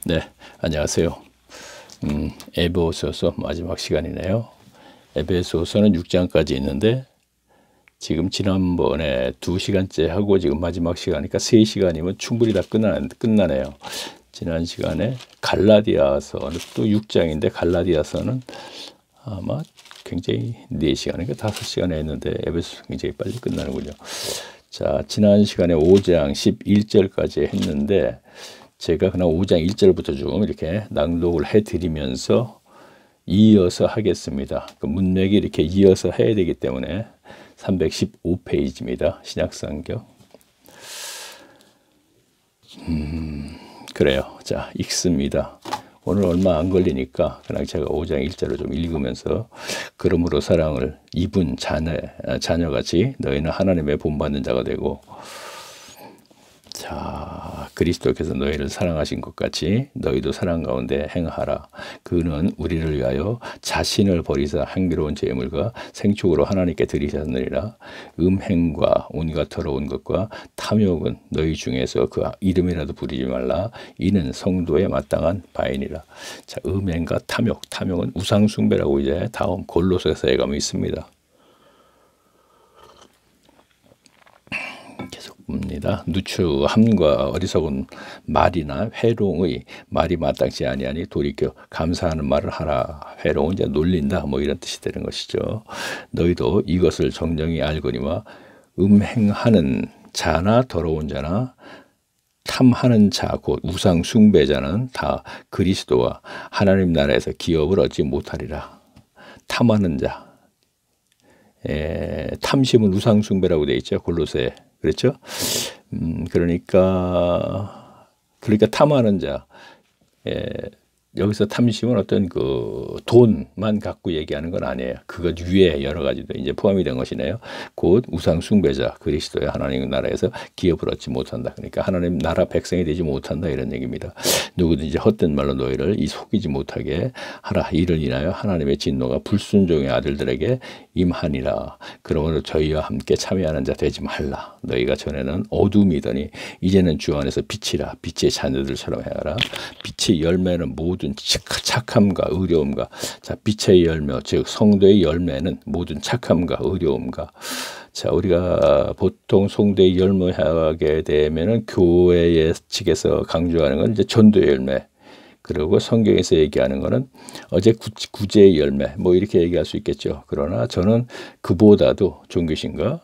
네, 안녕하세요. 에베소서 마지막 시간이네요. 에베소서는 6장까지 있는데 지금 지난번에 2시간째 하고 지금 마지막 시간이니까 3시간이면 충분히 다 끝나네요. 지난 시간에 갈라디아서는 또 6장인데 갈라디아서는 아마 굉장히 4시간인가 5시간에 했는데 에베소서 굉장히 빨리 끝나는군요. 자, 지난 시간에 5장 11절까지 했는데 제가 그냥 5장 1절부터 좀 이렇게 낭독을 해드리면서 이어서 하겠습니다. 그 문맥이 이렇게 이어서 해야 되기 때문에 315페이지입니다. 신약성경. 그래요. 자, 읽습니다. 오늘 얼마 안 걸리니까 그냥 제가 5장 1절을 좀 읽으면서 그러므로 사랑을 입은 자녀같이 너희는 하나님의 본받는 자가 되고, 자, 그리스도께서 너희를 사랑하신 것 같이 너희도 사랑 가운데 행하라. 그는 우리를 위하여 자신을 버리사 향기로운 제물과 생축으로 하나님께 드리셨느니라. 음행과 온갖 더러운 것과 탐욕은 너희 중에서 그 이름이라도 부리지 말라. 이는 성도에 마땅한 바이니라. 자, 음행과 탐욕은 우상숭배라고 이제 다음 골로새서에 가면 있습니다. 봅니다. 누추함과 어리석은 말이나 회롱의 말이 마땅치 아니하니 돌이켜 감사하는 말을 하라. 회롱은 이제 놀린다 뭐 이런 뜻이 되는 것이죠. 너희도 이것을 정정히 알거니와 음행하는 자나 더러운 자나 탐하는 자 곧 우상 숭배자는 다 그리스도와 하나님 나라에서 기업을 얻지 못하리라. 탐하는 자, 탐심은 우상 숭배라고 되어 있죠. 골로새. 그렇죠? 그러니까 탐하는 자, 여기서 탐심은 어떤 그 돈만 갖고 얘기하는 건 아니에요. 그것 위에 여러 가지도 이제 포함이 된 것이네요. 곧 우상 숭배자, 그리스도의 하나님 나라에서 기업을 얻지 못한다. 그러니까 하나님 나라 백성이 되지 못한다 이런 얘기입니다. 누구든지 헛된 말로 너희를 속이지 못하게 하라. 이를 인하여 하나님의 진노가 불순종의 아들들에게 임하니라. 그러므로 저희와 함께 참여하는 자 되지 말라. 너희가 전에는 어둠이더니 이제는 주 안에서 빛이라. 빛의 자녀들처럼 행하라. 빛의 열매는 모든 착함과 의로움과, 자, 빛의 열매, 즉 성도의 열매는 모든 착함과 의로움과. 자, 우리가 보통 성도의 열매하게 되면은 교회 측에서 강조하는 건 이제 전도의 열매, 그리고 성경에서 얘기하는 거는 어제 구제의 열매 뭐 이렇게 얘기할 수 있겠죠. 그러나 저는 그보다도 종교심과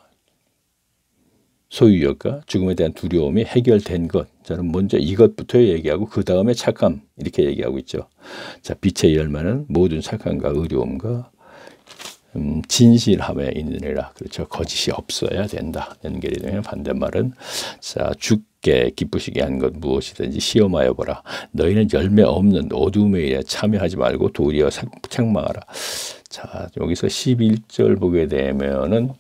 소유욕과 죽음에 대한 두려움이 해결된 것, 저는 먼저 이것부터 얘기하고 그 다음에 착함 이렇게 얘기하고 있죠. 자, 빛의 열매는 모든 착함과 의로움과 진실함에 있느니라. 그렇죠. 거짓이 없어야 된다. 연결이 되면 반대말은, 자, 죽게 기쁘시게 한 것 무엇이든지 시험하여 보라. 너희는 열매 없는 어둠의 일에 참여하지 말고 도리어 책망하라. 자, 여기서 11절 보게 되면은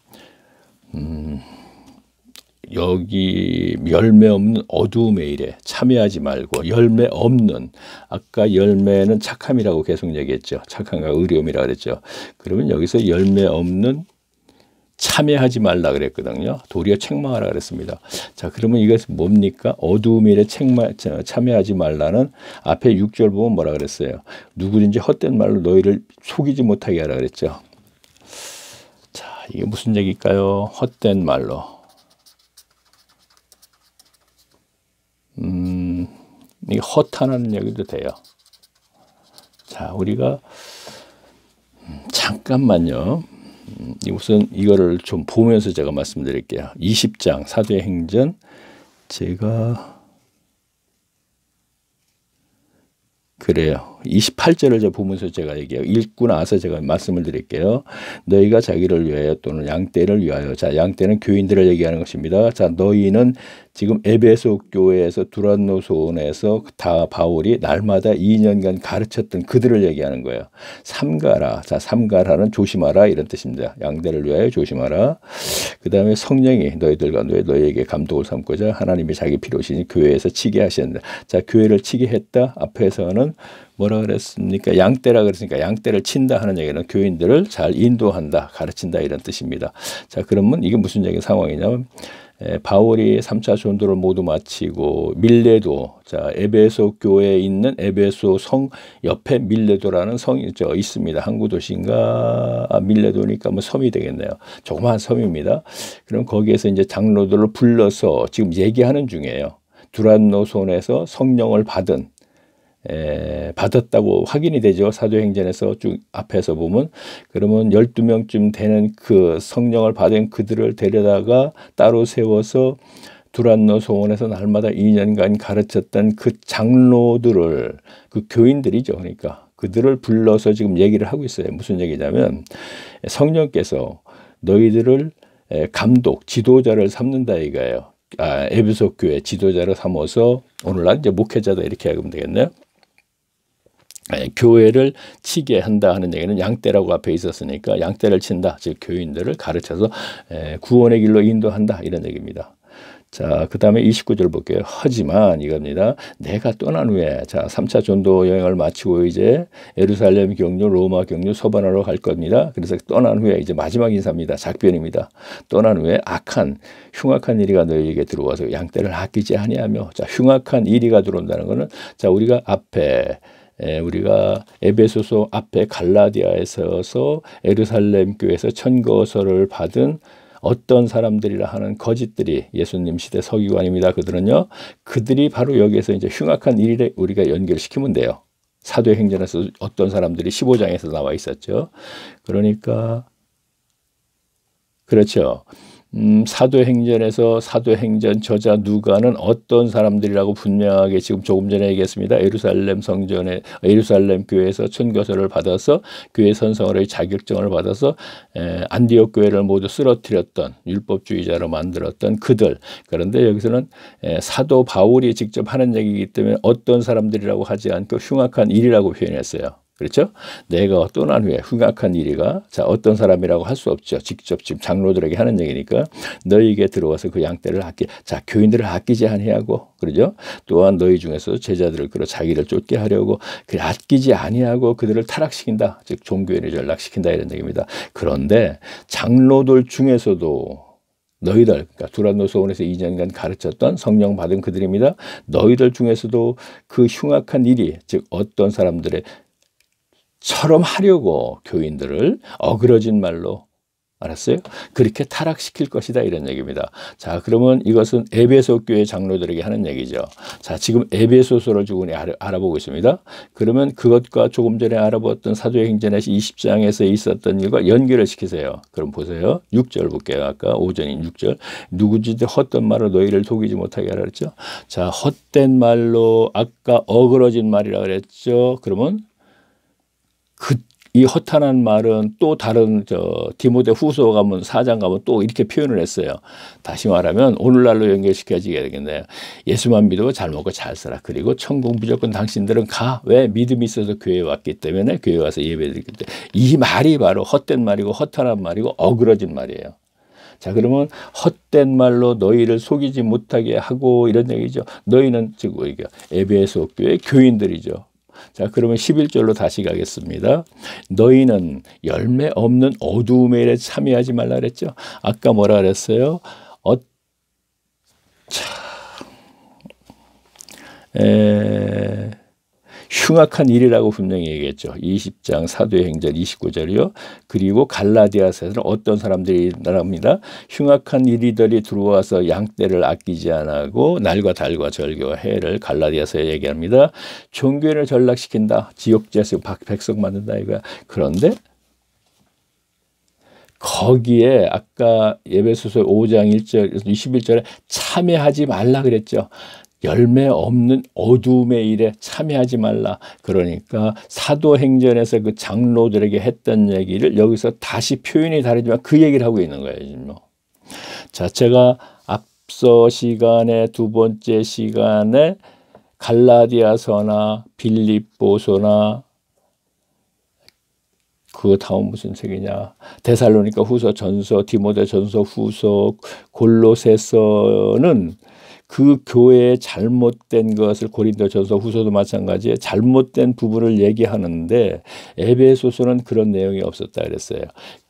여기 열매 없는 어두움의 일에 참여하지 말고, 열매 없는, 아까 열매는 착함이라고 계속 얘기했죠. 착함과 의로움이라고 그랬죠. 그러면 여기서 열매 없는 참여하지 말라 그랬거든요. 도리어 책망하라 그랬습니다. 자, 그러면 이것은 뭡니까? 어두움의 일에 참여하지 말라는 앞에 6절 보면 뭐라 그랬어요? 누구든지 헛된 말로 너희를 속이지 못하게 하라 그랬죠. 자, 이게 무슨 얘기일까요? 헛된 말로. 이게 허탄하는 얘기도 돼요. 자, 우리가 잠깐만요. 우선 이거를 좀 보면서 제가 말씀드릴게요. 20장 사도행전, 제가 그래요. 28절을 저 보면서 제가 얘기해요. 읽고 나서 제가 말씀을 드릴게요. 너희가 자기를 위하여 또는 양떼를 위하여. 자, 양떼는 교인들을 얘기하는 것입니다. 자, 너희는 지금 에베소 교회에서 두란노손에서 다 바울이 날마다 2년간 가르쳤던 그들을 얘기하는 거예요. 삼가라. 자, 삼가라는 조심하라 이런 뜻입니다. 양떼를 위하여 조심하라. 그 다음에 성령이 너희들과 너희에게 감독을 삼고자 하나님이 자기 피로 오시니 교회에서 치게 하셨는데, 자, 교회를 치게 했다. 앞에서는 뭐라 그랬습니까? 양떼라 그랬으니까 양떼를 친다 하는 얘기는 교인들을 잘 인도한다, 가르친다 이런 뜻입니다. 자, 그러면 이게 무슨 얘기 상황이냐면 바울이 3차 전도를 모두 마치고 밀레도, 자, 에베소 교회에 있는 에베소 성 옆에 밀레도라는 성이 있습니다. 항구 도시인가? 밀레도니까 뭐 섬이 되겠네요. 조그마한 섬입니다. 그럼 거기에서 이제 장로들을 불러서 지금 얘기하는 중이에요. 두란노 손에서 성령을 받았다고 확인이 되죠. 사도행전에서 쭉 앞에서 보면. 그러면 12명쯤 되는 그 성령을 받은 그들을 데려다가 따로 세워서 두란노 소원에서 날마다 2년간 가르쳤던 그 장로들을, 그 교인들이죠. 그러니까 그들을 불러서 지금 얘기를 하고 있어요. 무슨 얘기냐면 성령께서 너희들을 감독, 지도자를 삼는다 이거예요. 에베소 교회 지도자를 삼아서 오늘날 이제 목회자다 이렇게 하면 되겠네요. 교회를 치게 한다 하는 얘기는 양떼라고 앞에 있었으니까 양떼를 친다. 즉 교인들을 가르쳐서 구원의 길로 인도한다. 이런 얘기입니다. 자, 그 다음에 29절 볼게요. 하지만 이겁니다. 내가 떠난 후에, 자, 3차 전도 여행을 마치고 이제 예루살렘 경유, 로마 경유, 서반하러 갈 겁니다. 그래서 떠난 후에 이제 마지막 인사입니다. 작변입니다. 떠난 후에 흉악한 이리가 너희에게 들어와서 양떼를 아끼지 아니하며, 자, 흉악한 이리가 들어온다는 거는, 자, 우리가 에베소서 앞에 갈라디아에 서서 예루살렘 교회에서 천거설을 받은 어떤 사람들이라 하는 거짓들이 예수님 시대 서기관입니다. 그들이 바로 여기에서 이제 흉악한 일에 우리가 연결시키면 돼요. 사도행전에서 어떤 사람들이 15장에서 나와 있었죠. 그러니까 그렇죠. 사도행전에서 사도행전 저자 누가는 어떤 사람들이라고 분명하게 지금 조금 전에 얘기했습니다. 예루살렘 교회에서 천거설을 받아서 교회 선성으로의 자격증을 받아서 안디옥 교회를 모두 쓰러뜨렸던 율법주의자로 만들었던 그들. 그런데 여기서는 사도 바울이 직접 하는 얘기이기 때문에 어떤 사람들이라고 하지 않고 흉악한 일이라고 표현했어요. 그렇죠? 내가 떠난 후에 흉악한 일이가, 자, 어떤 사람이라고 할 수 없죠. 직접 지금 장로들에게 하는 얘기니까 너희에게 들어와서 그 양떼를 자, 교인들을 아끼지 아니하고, 그러죠? 또한 너희 중에서 제자들을 끌어 자기를 쫓게 하려고 아끼지 아니하고 그들을 타락시킨다. 즉 종교인을 전락시킨다 이런 얘기입니다. 그런데 장로들 중에서도 너희들, 그러니까 두란노 소원에서 2년간 가르쳤던 성령 받은 그들입니다. 너희들 중에서도 그 흉악한 일이, 즉 어떤 사람들의 처럼 하려고 교인들을 어그러진 말로, 알았어요? 그렇게 타락시킬 것이다 이런 얘기입니다. 자, 그러면 이것은 에베소 교회 장로들에게 하는 얘기죠. 자, 지금 에베소서를 주군이 알아보고 있습니다. 그러면 그것과 조금 전에 알아봤던 사도행전에서 20장에서 있었던 일과 연결을 시키세요. 그럼 보세요. 6절 볼게요. 아까 오전인 6절. 누구든지 헛된 말로 너희를 속이지 못하게 하라 그랬죠. 자, 헛된 말로 아까 어그러진 말이라 그랬죠. 그러면 이 허탄한 말은 또 다른 디모데 후서 가면 4장 가면 또 이렇게 표현을 했어요. 다시 말하면 오늘날로 연결시켜지게 되겠네요. 예수만 믿어 잘 먹고 잘 살아. 그리고 천국 무조건 당신들은 가. 왜? 믿음이 있어서 교회에 왔기 때문에 교회 와서 예배드리기 때문에. 이 말이 바로 헛된 말이고 허탄한 말이고 어그러진 말이에요. 자, 그러면 헛된 말로 너희를 속이지 못하게 하고 이런 얘기죠. 너희는 즉 에베소 교회 교인들이죠. 자, 그러면 11절로 다시 가겠습니다. 너희는 열매 없는 어두움의 일에 참여하지 말라 그랬죠. 아까 뭐라 그랬어요? 흉악한 일이라고 분명히 얘기했죠. 20장 사도행전 29절이요. 그리고 갈라디아서에서는 어떤 사람들이 나랍니다. 흉악한 이리들이 들어와서 양떼를 아끼지 않고 날과 달과 절기와 해를 갈라디아서에 얘기합니다. 종교인을 전락시킨다. 지옥죄수 백성 만든다 이거야. 그런데 거기에 아까 에베소서 5장 1절 21절에 참여하지 말라 그랬죠. 열매 없는 어두움의 일에 참여하지 말라. 그러니까 사도행전에서 그 장로들에게 했던 얘기를 여기서 다시 표현이 다르지만 그 얘기를 하고 있는 거예요. 지금. 자, 제가 앞서 시간에 두 번째 시간에 갈라디아서나 빌립보서나 그 다음 무슨 책이냐, 데살로니가 후서 전서, 디모데 전서 후서, 골로새서는 그 교회의 잘못된 것을 고린도전서 후서도 마찬가지에 잘못된 부분을 얘기하는데 에베소서는 그런 내용이 없었다 그랬어요.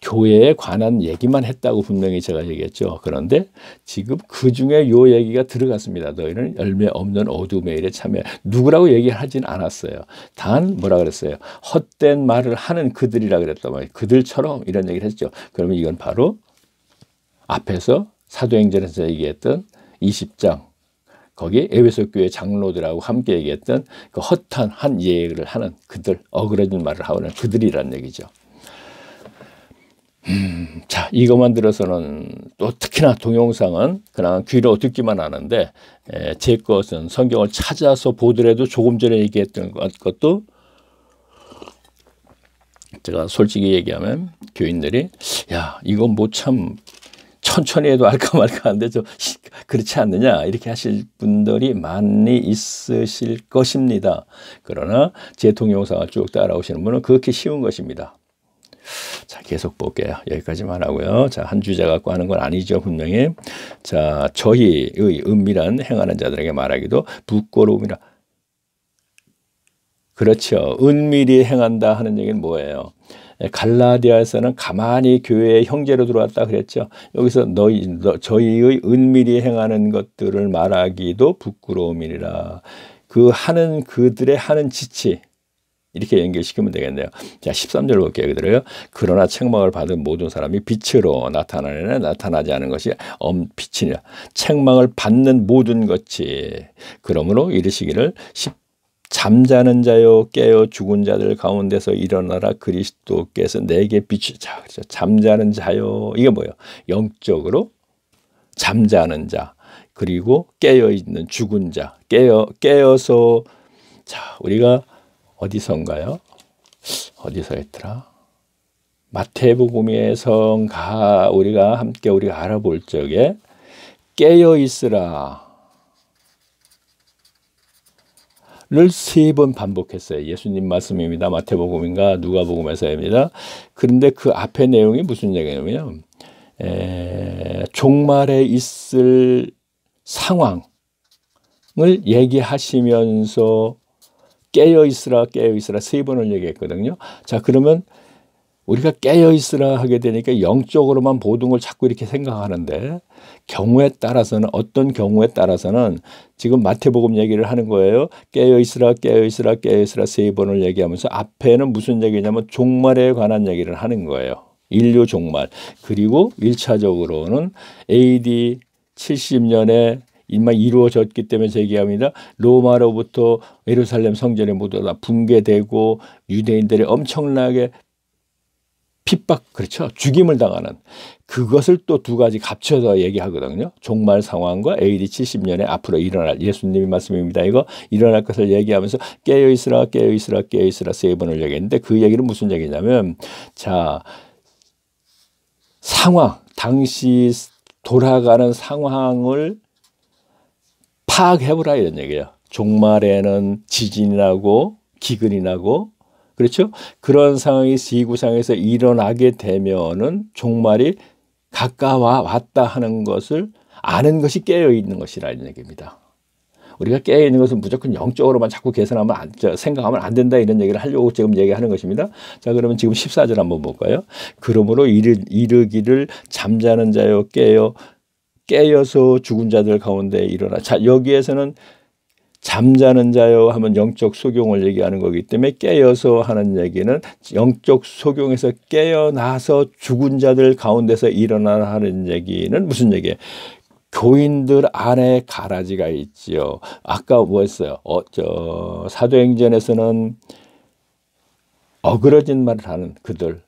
교회에 관한 얘기만 했다고 분명히 제가 얘기했죠. 그런데 지금 그 중에 요 얘기가 들어갔습니다. 너희는 열매 없는 어둠의 일에 참여. 누구라고 얘기하진 않았어요. 단 뭐라 그랬어요? 헛된 말을 하는 그들이라 그랬단 말이에요. 그들처럼 이런 얘기를 했죠. 그러면 이건 바로 앞에서 사도행전에서 얘기했던 20장 거기 에베소 교회 장로들하고 함께 얘기했던 그 헛한 한 얘기를 하는 그들, 어그러진 말을 하는 그들이란 얘기죠. 자, 이것만 들어서는 또 특히나 동영상은 그냥 귀로 듣기만 하는데 제 것은 성경을 찾아서 보더라도 조금 전에 얘기했던 것도 제가 솔직히 얘기하면 교인들이 야, 이건 뭐 참 천천히 해도 알까 말까 한데 좀 그렇지 않느냐 이렇게 하실 분들이 많이 있으실 것입니다. 그러나 제 동영상을 쭉 따라오시는 분은 그렇게 쉬운 것입니다. 자, 계속 볼게요. 여기까지만 하고요. 자, 한 주제 갖고 하는 건 아니죠, 분명히. 자, 저희의 은밀한 행하는 자들에게 말하기도 부끄러움이라. 그렇죠. 은밀히 행한다 하는 얘기는 뭐예요? 갈라디아에서는 가만히 교회의 형제로 들어왔다 그랬죠. 여기서 저희의 은밀히 행하는 것들을 말하기도 부끄러움이라. 그 하는 그들의 하는 지치 이렇게 연결시키면 되겠네요. 자, 13절 볼게요. 그대로요. 그러나 책망을 받은 모든 사람이 빛으로 나타나느냐 나타나지 않은 것이 빛이냐. 책망을 받는 모든 것이 그러므로 이르시기를 잠자는 자요 깨어 죽은 자들 가운데서 일어나라 그리스도께서 내게 비추자. 그렇죠. 잠자는 자요. 이게 뭐예요? 영적으로 잠자는 자 그리고 깨어 있는 죽은 자 깨어서 자 우리가 어디선가요? 어디서 했더라? 마태복음에서 우리가 함께 알아볼 적에 깨어 있으라. 를 3번 반복했어요. 예수님 말씀입니다. 마태복음인가 누가복음에서입니다. 그런데 그 앞에 내용이 무슨 얘기냐면 종말에 있을 상황을 얘기하시면서 깨어있으라 3번을 얘기했거든요. 자, 그러면 우리가 깨어있으라 하게 되니까 영적으로만 모든 걸 자꾸 이렇게 생각하는데 경우에 따라서는 어떤 경우에 따라서는 지금 마태복음 얘기를 하는 거예요. 깨어있으라 3번을 얘기하면서 앞에는 무슨 얘기냐면 종말에 관한 얘기를 하는 거예요. 인류 종말. 그리고 1차적으로는 AD 70년에 이루어졌기 때문에 얘기합니다. 로마로부터 예루살렘 성전이 모두 다 붕괴되고 유대인들이 엄청나게 핍박, 그렇죠. 죽임을 당하는 그것을 또 두 가지 합쳐서 얘기하거든요. 종말 상황과 AD 70년에 앞으로 일어날 예수님의 말씀입니다. 이거 일어날 것을 얘기하면서 깨어있으라 3번을 얘기했는데 그 얘기는 무슨 얘기냐면 자 상황, 당시 돌아가는 상황을 파악해보라 이런 얘기예요. 종말에는 지진이 나고 기근이 나고 그렇죠? 그런 상황이 지구상에서 일어나게 되면은 종말이 가까워 왔다 하는 것을 아는 것이 깨어 있는 것이라는 얘기입니다. 우리가 깨어 있는 것은 무조건 영적으로만 자꾸 계산하면 생각하면 안 된다 이런 얘기를 하려고 지금 얘기하는 것입니다. 자, 그러면 지금 14절 한번 볼까요? 그러므로 이르기를 잠자는 자여 깨어서 죽은 자들 가운데 일어나. 자, 여기에서는 잠자는 자요 하면 영적 소경을 얘기하는 거기 때문에 깨어서 하는 얘기는 영적 소경에서 깨어나서 죽은 자들 가운데서 일어나라 하는 얘기는 무슨 얘기예요? 교인들 안에 가라지가 있지요. 아까 뭐였어요? 사도행전에서는 어그러진 말을 하는 그들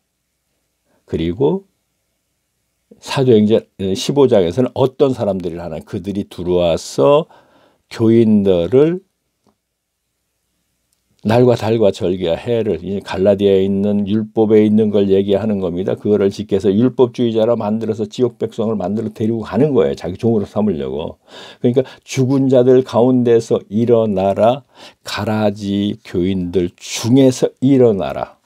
그리고 사도행전 15장에서는 어떤 사람들이 하나 그들이 들어와서 교인들을 날과 달과 절기와 해를 갈라디아에 있는 율법에 있는 걸 얘기하는 겁니다. 그거를 지켜서 율법주의자로 만들어서 지옥 백성을 만들어 데리고 가는 거예요. 자기 종으로 삼으려고. 그러니까 죽은 자들 가운데서 일어나라. 가라지 교인들 중에서 일어나라.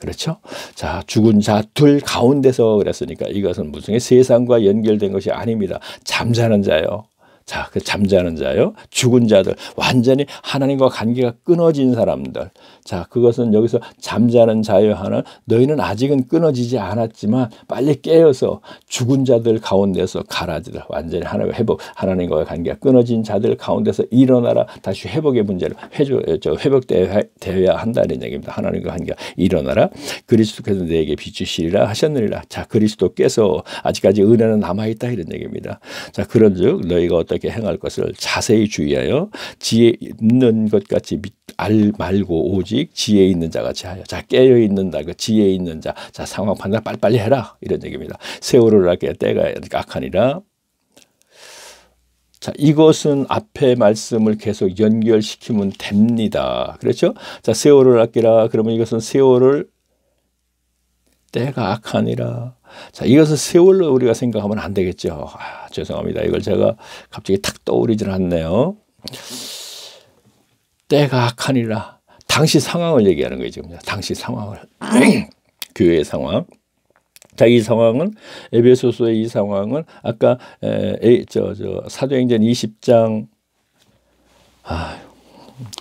그렇죠? 자, 죽은 자 둘 가운데서 그랬으니까 이것은 무슨 세상과 연결된 것이 아닙니다. 잠자는 자요. 자, 그 잠자는 자요. 죽은 자들. 완전히 하나님과 관계가 끊어진 사람들. 자, 그것은 여기서 잠자는 자요 하는 너희는 아직은 끊어지지 않았지만 빨리 깨어서 죽은 자들 가운데서 가라지들. 완전히 하나님과의 관계가 끊어진 자들 가운데서 일어나라. 다시 회복의 문제를 회복되어야 한다는 얘기입니다. 하나님과 관계가 일어나라. 그리스도께서 너에게 비추시리라 하셨느니라. 자, 그리스도께서 아직까지 은혜는 남아있다 이런 얘기입니다. 자, 그런즉 너희가 어떻게 행할 것을 자세히 주의하여 지혜 있는 것 같이 말고 오직 지혜 있는 자 같이 하여. 자, 깨어 있는 자, 그 지혜 있는 자. 자, 상황 판단 빨리빨리 해라 이런 얘기입니다. 세월을 하게 때가 악하니라. 자, 이것은 앞에 말씀을 계속 연결시키면 됩니다. 그렇죠? 자, 세월을 아끼라 그러면 이것은 세월을 때가 악하니라. 자, 이것을 세월로 우리가 생각하면 안 되겠죠. 아, 죄송합니다. 이걸 제가 갑자기 탁 떠오르질 않네요. 때가 악하니라. 당시 상황을 얘기하는 거죠. 당시 상황을. 교회의 상황. 자, 이 상황은 에베소서의 이 상황은 아까 사도행전 20장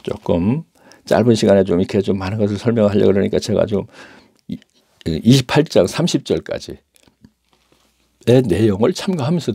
조금 짧은 시간에 좀 이렇게 좀 많은 것을 설명하려고 그러니까 제가 좀 28장 30절까지 내 내용을 참고하면서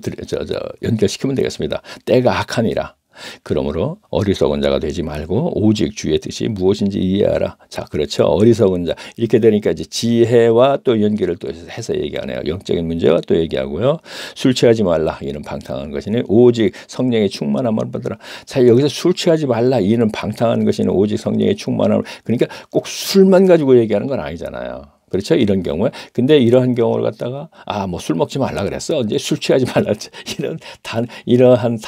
연결시키면 되겠습니다. 때가 악하니라. 그러므로 어리석은 자가 되지 말고 오직 주의 뜻이 무엇인지 이해하라. 자, 그렇죠. 어리석은 자 이렇게 되니까 이제 지혜와 또 연결을 또 해서 얘기하네요. 영적인 문제와 또 얘기하고요. 술 취하지 말라. 이는 방탕한 것이니 오직 성령의 충만함을 받으라. 자, 여기서 술 취하지 말라. 이는 방탕한 것이니 오직 성령의 충만함을. 그러니까 꼭 술만 가지고 얘기하는 건 아니잖아요. 그렇죠? 이런 경우에. 근데 이러한 경우를 갖다가 뭐 술 먹지 말라 그랬어. 이제 술 취하지 말라. 이러한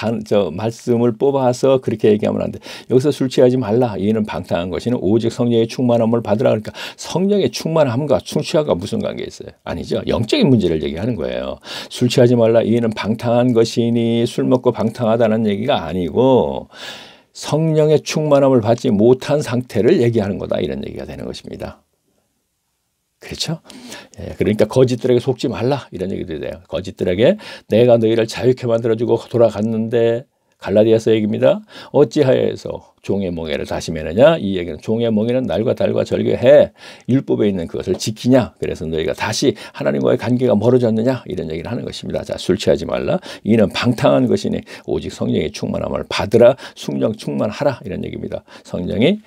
말씀을 뽑아서 그렇게 얘기하면 안 돼. 여기서 술 취하지 말라. 이는 방탕한 것이는 오직 성령의 충만함을 받으라. 그러니까 성령의 충만함과 술 취하가 무슨 관계 있어요? 아니죠. 영적인 문제를 얘기하는 거예요. 술 취하지 말라. 이는 방탕한 것이니 술 먹고 방탕하다는 얘기가 아니고 성령의 충만함을 받지 못한 상태를 얘기하는 거다. 이런 얘기가 되는 것입니다. 그렇죠? 예, 그러니까 거짓들에게 속지 말라 이런 얘기도 돼요. 거짓들에게 내가 너희를 자유케 만들어주고 돌아갔는데 갈라디아서 얘기입니다. 어찌하여서 종의 멍에를 다시 매느냐? 이 얘기는 종의 멍에는 날과 달과 절개해 율법에 있는 그것을 지키냐? 그래서 너희가 다시 하나님과의 관계가 멀어졌느냐? 이런 얘기를 하는 것입니다. 자, 술 취하지 말라. 이는 방탕한 것이니 오직 성령의 충만함을 받으라. 성령 충만하라 이런 얘기입니다. 성령이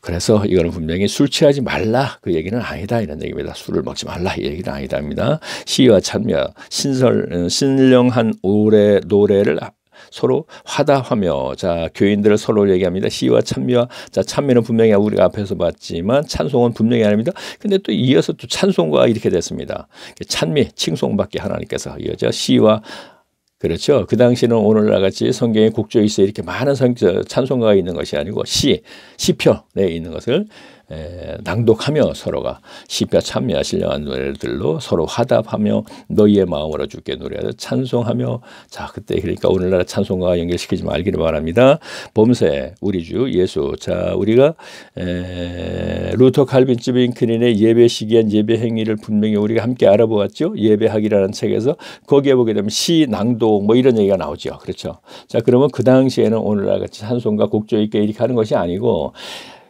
그래서 이거는 분명히 술 취하지 말라 그 얘기는 아니다 이런 얘기입니다. 술을 먹지 말라 이 얘기는 아니다입니다. 시와 찬미와 신령한 노래를 서로 화답하며 자 교인들을 서로 얘기합니다. 시와 찬미와 자 찬미는 분명히 우리가 앞에서 봤지만 찬송은 분명히 아닙니다. 근데 또 이어서 또 찬송과 이렇게 됐습니다. 찬미 칭송받게 하나님께서 이어져 시와 그렇죠. 그 당시는 오늘날 같이 성경에 곡조에 있어 이렇게 많은 찬송가가 있는 것이 아니고 시편에 있는 것을 낭독하며 서로가 시편 찬미와 신령한 노래들로 서로 화답하며 너희의 마음으로 주께 노래하여 찬송하며 자 그때 그러니까 오늘날 찬송가와 연결시키지 말기를 바랍니다. 범세 우리 주 예수 자 우리가 루터 칼빈 츠윙클린의 예배 시기엔 예배 행위를 분명히 우리가 함께 알아보았죠. 예배학이라는 책에서 거기에 보게 되면 시 낭독 뭐 이런 얘기가 나오죠. 그렇죠. 자 그러면 그 당시에는 오늘날 같이 찬송가 곡조 있게 이렇게 하는 것이 아니고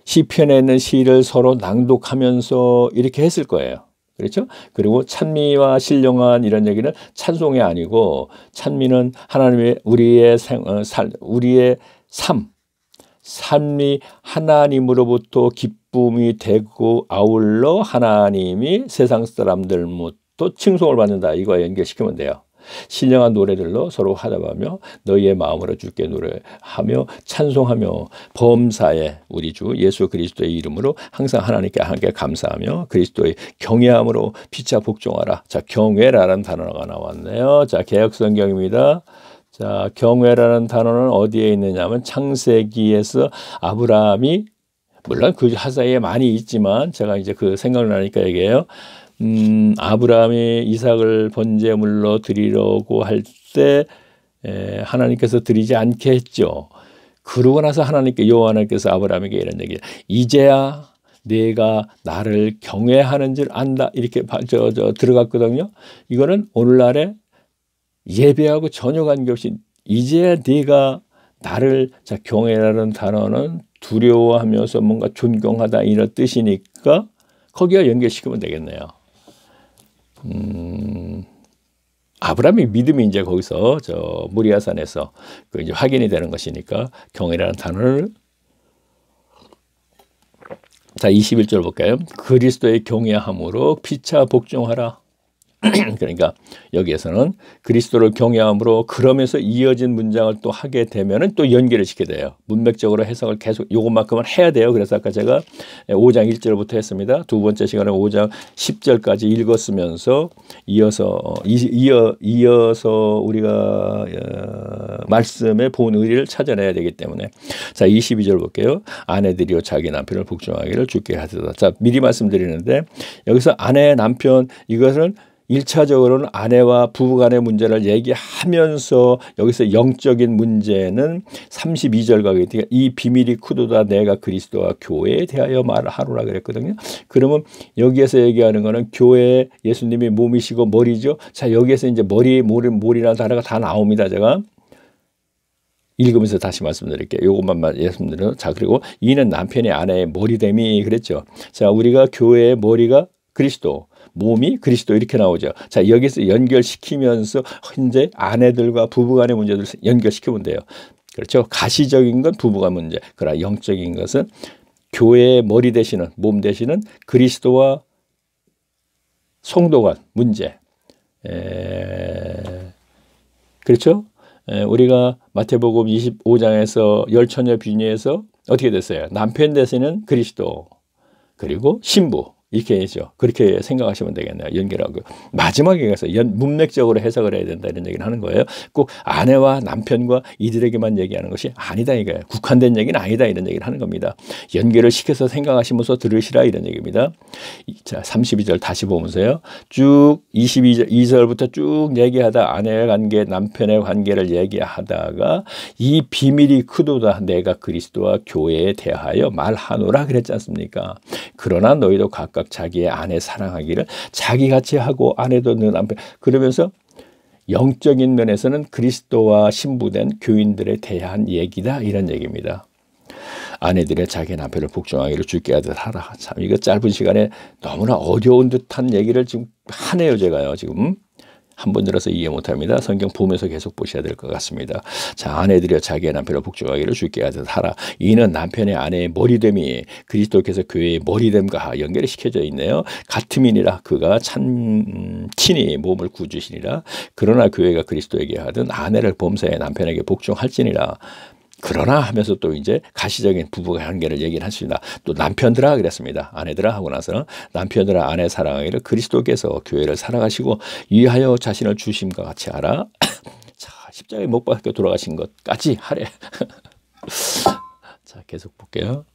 시편에 있는 시를 서로 낭독하면서 이렇게 했을 거예요. 그렇죠? 그리고 찬미와 신령한 이런 얘기는 찬송이 아니고 찬미는 하나님의 우리의 삶이 하나님으로부터 기쁨이 되고 아울러 하나님이 세상 사람들부터 칭송을 받는다. 이거 연결시키면 돼요. 신령한 노래들로 서로 화답하며 너희의 마음으로 주께 노래하며 찬송하며 범사에 우리 주 예수 그리스도의 이름으로 항상 하나님께 함께 감사하며 그리스도의 경외함으로 피차 복종하라. 자 경외라는 단어가 나왔네요. 자 개역성경입니다. 자 경외라는 단어는 어디에 있느냐면 창세기에서 아브라함이 물론 그 사이에 많이 있지만 제가 이제 그 생각나니까 얘기해요. 아브라함이 이삭을 번제물로 드리려고 할 때 하나님께서 드리지 않게 했죠. 그러고 나서 여호와 하나님께서 아브라함에게 이런 얘기 이제야 내가 나를 경외하는 줄 안다. 이렇게 들어갔거든요. 이거는 오늘날에 예배하고 전혀 관계없이 이제 네가 나를, 자, 경외라는 단어는 두려워하면서 뭔가 존경하다 이런 뜻이니까 거기와 연결시키면 되겠네요. 아브라함의 믿음이 이제 거기서 저 모리아산에서 그 이제 확인이 되는 것이니까 경외라는 단어를, 자, 21절 볼까요? 그리스도의 경외함으로 피차 복종하라. 그러니까 여기에서는 그리스도를 경외함으로 그러면서 이어진 문장을 또 하게 되면은 또 연결을 시켜야 돼요. 문맥적으로 해석을 계속 요것만큼은 해야 돼요. 그래서 아까 제가 5장 1절부터 했습니다. 두 번째 시간에 5장 10절까지 읽었으면서 이어서 우리가 말씀의 본 의리를 찾아내야 되기 때문에, 자, 22절 볼게요. 아내들이여 자기 남편을 복종하기를 주께 하소서. 자, 미리 말씀드리는데 여기서 아내, 남편, 이것은 1차적으로는 아내와 부부간의 문제를 얘기하면서 여기서 영적인 문제는 32절과 이 비밀이 크도다 내가 그리스도와 교회에 대하여 말하노라 그랬거든요. 그러면 여기에서 얘기하는 거는 교회, 예수님이 몸이시고 머리죠. 자, 여기에서 이제 머리라는 단어가 다 나옵니다. 제가 읽으면서 다시 말씀드릴게요. 요것만 말씀드려요. 자, 그리고 이는 남편이 아내의 머리됨이 그랬죠. 자, 우리가 교회의 머리가 그리스도, 몸이 그리스도 이렇게 나오죠. 자, 여기서 연결시키면서 현재 아내들과 부부간의 문제들을 연결시키면 돼요. 그렇죠. 가시적인 건 부부간 문제, 그러나 영적인 것은 교회의 머리 되시는, 몸 되시는 그리스도와 성도간 문제. 그렇죠. 우리가 마태복음 25장에서 열처녀 비유에서 어떻게 됐어요? 남편 되시는 그리스도, 그리고 신부, 이렇게 했죠. 그렇게 생각하시면 되겠네요. 연결하고. 마지막에 가서 문맥적으로 해석을 해야 된다 이런 얘기를 하는 거예요. 꼭 아내와 남편과 이들에게만 얘기하는 것이 아니다 이거예요. 국한된 얘기는 아니다 이런 얘기를 하는 겁니다. 연결을 시켜서 생각하시면서 들으시라 이런 얘기입니다. 자, 32절 다시 보면서요. 쭉 22절부터 쭉 얘기하다 아내의 관계, 남편의 관계를 얘기하다가 이 비밀이 크도다 내가 그리스도와 교회에 대하여 말하노라 그랬지 않습니까? 그러나 너희도 각각 자기의 아내 사랑하기를 자기같이 하고 아내도 너 남편, 그러면서 영적인 면에서는 그리스도와 신부된 교인들에 대한 얘기다 이런 얘기입니다. 아내들의 자기 남편을 복종하기를 주께 하라. 참 이거 짧은 시간에 너무나 어려운 듯한 얘기를 지금 하네요. 제가요 지금 한 번 들어서 이해 못합니다. 성경 보면서 계속 보셔야 될 것 같습니다. 자, 아내들여 자기의 남편을 복종하기를 주께 하라. 이는 남편의 아내의 머리됨이 그리스도께서 교회의 머리됨과 연결이 시켜져 있네요. 같음이니라 그가 친히 몸을 구주시니라. 그러나 교회가 그리스도에게 하든 아내를 범사에 남편에게 복종할지니라. 그러나 하면서 또 이제 가시적인 부부 관계를 얘기를 하십니다. 또 남편들아 그랬습니다. 아내들아 하고 나서는 남편들아 아내 사랑하기를 그리스도께서 교회를 사랑하시고 위하여 자신을 주심과 같이 하라. 자, 십자가에 못 박혀 돌아가신 것까지 하래. 자, 계속 볼게요.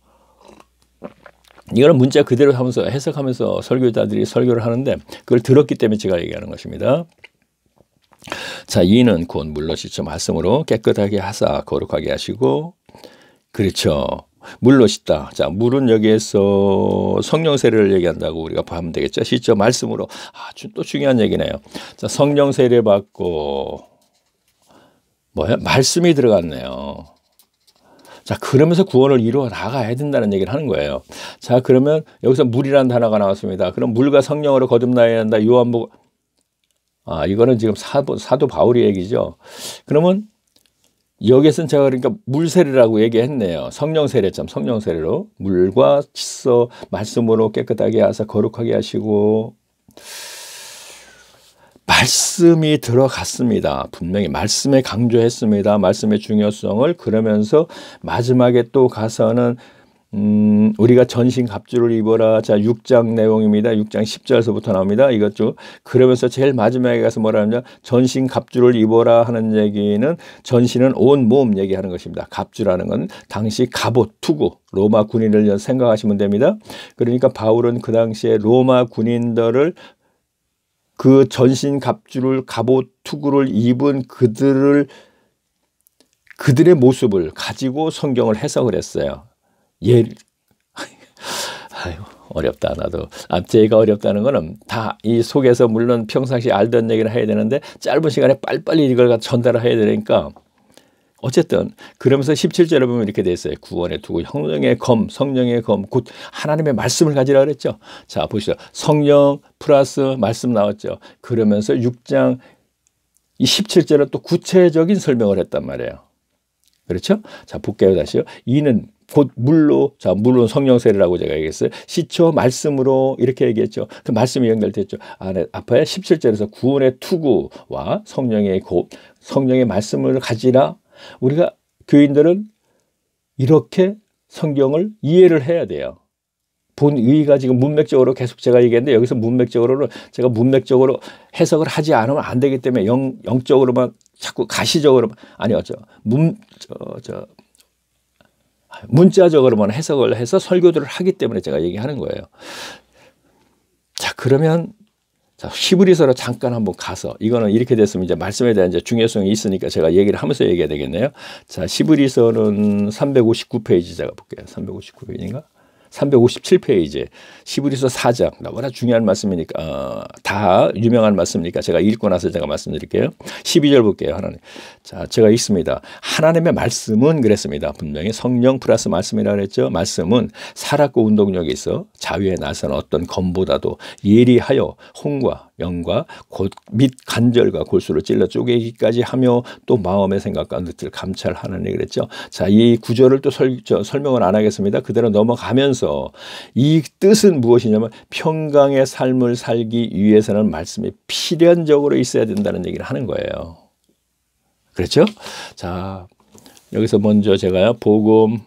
이거는 문자 그대로 하면서 해석하면서 설교자들이 설교를 하는데 그걸 들었기 때문에 제가 얘기하는 것입니다. 자, 이는 곧 물로 씻어 말씀으로 깨끗하게 하사 거룩하게 하시고, 그렇죠. 물로 씻다. 자, 물은 여기에서 성령 세례를 얘기한다고 우리가 보면 되겠죠. 씻어 말씀으로. 또 중요한 얘기네요. 자, 성령 세례 받고 말씀이 들어갔네요. 자, 그러면서 구원을 이루어 나가야 된다는 얘기를 하는 거예요. 자, 그러면 여기서 물이라는 단어가 나왔습니다. 그럼 물과 성령으로 거듭나야 한다. 요한복음. 이거는 지금 사도 바울의 얘기죠. 그러면 여기에서는 제가 그러니까 물세례라고 얘기했네요. 성령세례점, 성령세례로 물과 씻어 말씀으로 깨끗하게 하사 거룩하게 하시고, 말씀이 들어갔습니다. 분명히 말씀에 강조했습니다. 말씀의 중요성을. 그러면서 마지막에 또 가서는 우리가 전신 갑주를 입어라. 자, 6장 내용입니다. 6장 10절에서부터 나옵니다. 이것죠. 그러면서 제일 마지막에 가서 뭐라 하냐? 전신 갑주를 입어라 하는 얘기는 전신은 온 몸 얘기하는 것입니다. 갑주라는 건 당시 갑옷, 투구, 로마 군인을 생각하시면 됩니다. 그러니까 바울은 그 당시에 로마 군인들을 그 전신 갑주를 갑옷, 투구를 입은 그들의 모습을 가지고 성경을 해석을 했어요. 아유, 어렵다. 나도. 제가 어렵다는 거는 다 이 속에서 물론 평상시 알던 얘기를 해야 되는데 짧은 시간에 빨리빨리 이걸 전달을 해야 되니까 어쨌든 그러면서 17절에 보면 이렇게 돼 있어요. 구원에 두고 성령의 검, 성령의 검, 곧 하나님의 말씀을 가지라 그랬죠. 자, 보시죠. 성령 플러스 말씀 나왔죠. 그러면서 6장 이 17절은 또 구체적인 설명을 했단 말이에요. 그렇죠? 자, 볼게요. 다시요. 이는 곧 물로, 자, 물론 성령 세례라고 제가 얘기했어요. 시초 말씀으로 이렇게 얘기했죠. 그 말씀이 연결됐죠. 앞에 17절에서 구원의 투구와 성령의 곧, 성령의 말씀을 가지라. 우리가 교인들은 이렇게 성경을 이해를 해야 돼요. 본의가 지금 문맥적으로 계속 제가 얘기했는데 여기서 문맥적으로는 제가 문맥적으로 해석을 하지 않으면 안 되기 때문에 영적으로만 자꾸 가시적으로만 아니요. 문자적으로만 해석을 해서 설교들을 하기 때문에 제가 얘기하는 거예요. 자, 그러면 자, 히브리서로 잠깐 한번 가서 이거는 이렇게 됐으면 이제 말씀에 대한 이제 중요성이 있으니까 제가 얘기를 하면서 얘기해야 되겠네요. 자, 히브리서는 359페이지 제가 볼게요. 359페이지인가? 357페이지 히브리서 4장 너무나 중요한 말씀이니까 다 유명한 말씀이니까 제가 읽고 나서 제가 말씀드릴게요. 12절 볼게요. 하나님. 자, 제가 읽습니다. 하나님의 말씀은 그랬습니다. 분명히 성령 플러스 말씀이라 그랬죠. 말씀은 살았고 운동력이 있어 자위에 나선 어떤 검보다도 예리하여 혼과 영과 및 간절과 골수를 찔러 쪼개기까지 하며 또 마음의 생각과 뜻을 감찰하느니 그랬죠. 자, 이 구절을 또 설명을 안 하겠습니다. 그대로 넘어가면서 이 뜻은 무엇이냐면 평강의 삶을 살기 위해서는 말씀이 필연적으로 있어야 된다는 얘기를 하는 거예요. 그렇죠? 자, 여기서 먼저 제가요, 복음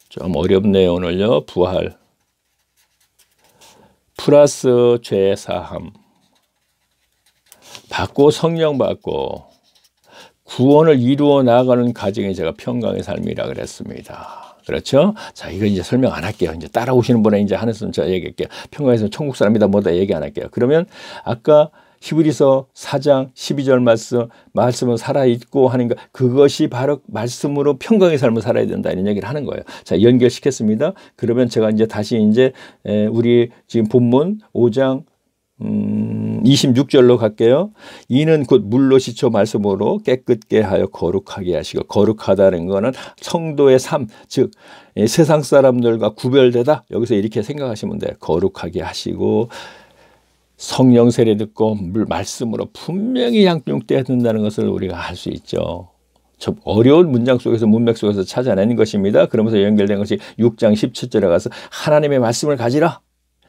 좀 어렵네요. 오늘요. 부활 플러스 죄사함 받고 성령 받고 구원을 이루어 나아가는 과정이 제가 평강의 삶이라 그랬습니다. 그렇죠? 자, 이거 이제 설명 안 할게요. 이제 따라오시는 분에 이제 하나씩 제가 얘기할게요. 평강의 삶 천국 사람이다 뭐다 얘기 안 할게요. 그러면 아까 히브리서 4장 12절 말씀은 살아있고 하는 것, 그것이 바로 말씀으로 평강의 삶을 살아야 된다 이런 얘기를 하는 거예요. 자, 연결시켰습니다. 그러면 제가 이제 다시 이제 우리 지금 본문 5장 26절로 갈게요. 이는 곧 물로 씻어 말씀으로 깨끗게 하여 거룩하게 하시고, 거룩하다는 거는 성도의 삶, 즉 세상 사람들과 구별되다. 여기서 이렇게 생각하시면 돼요. 거룩하게 하시고 성령 세례 듣고 말씀으로 분명히 양육돼야 된다는 것을 우리가 알 수 있죠. 좀 어려운 문장 속에서 문맥 속에서 찾아내는 것입니다. 그러면서 연결된 것이 6장 17절에 가서 하나님의 말씀을 가지라.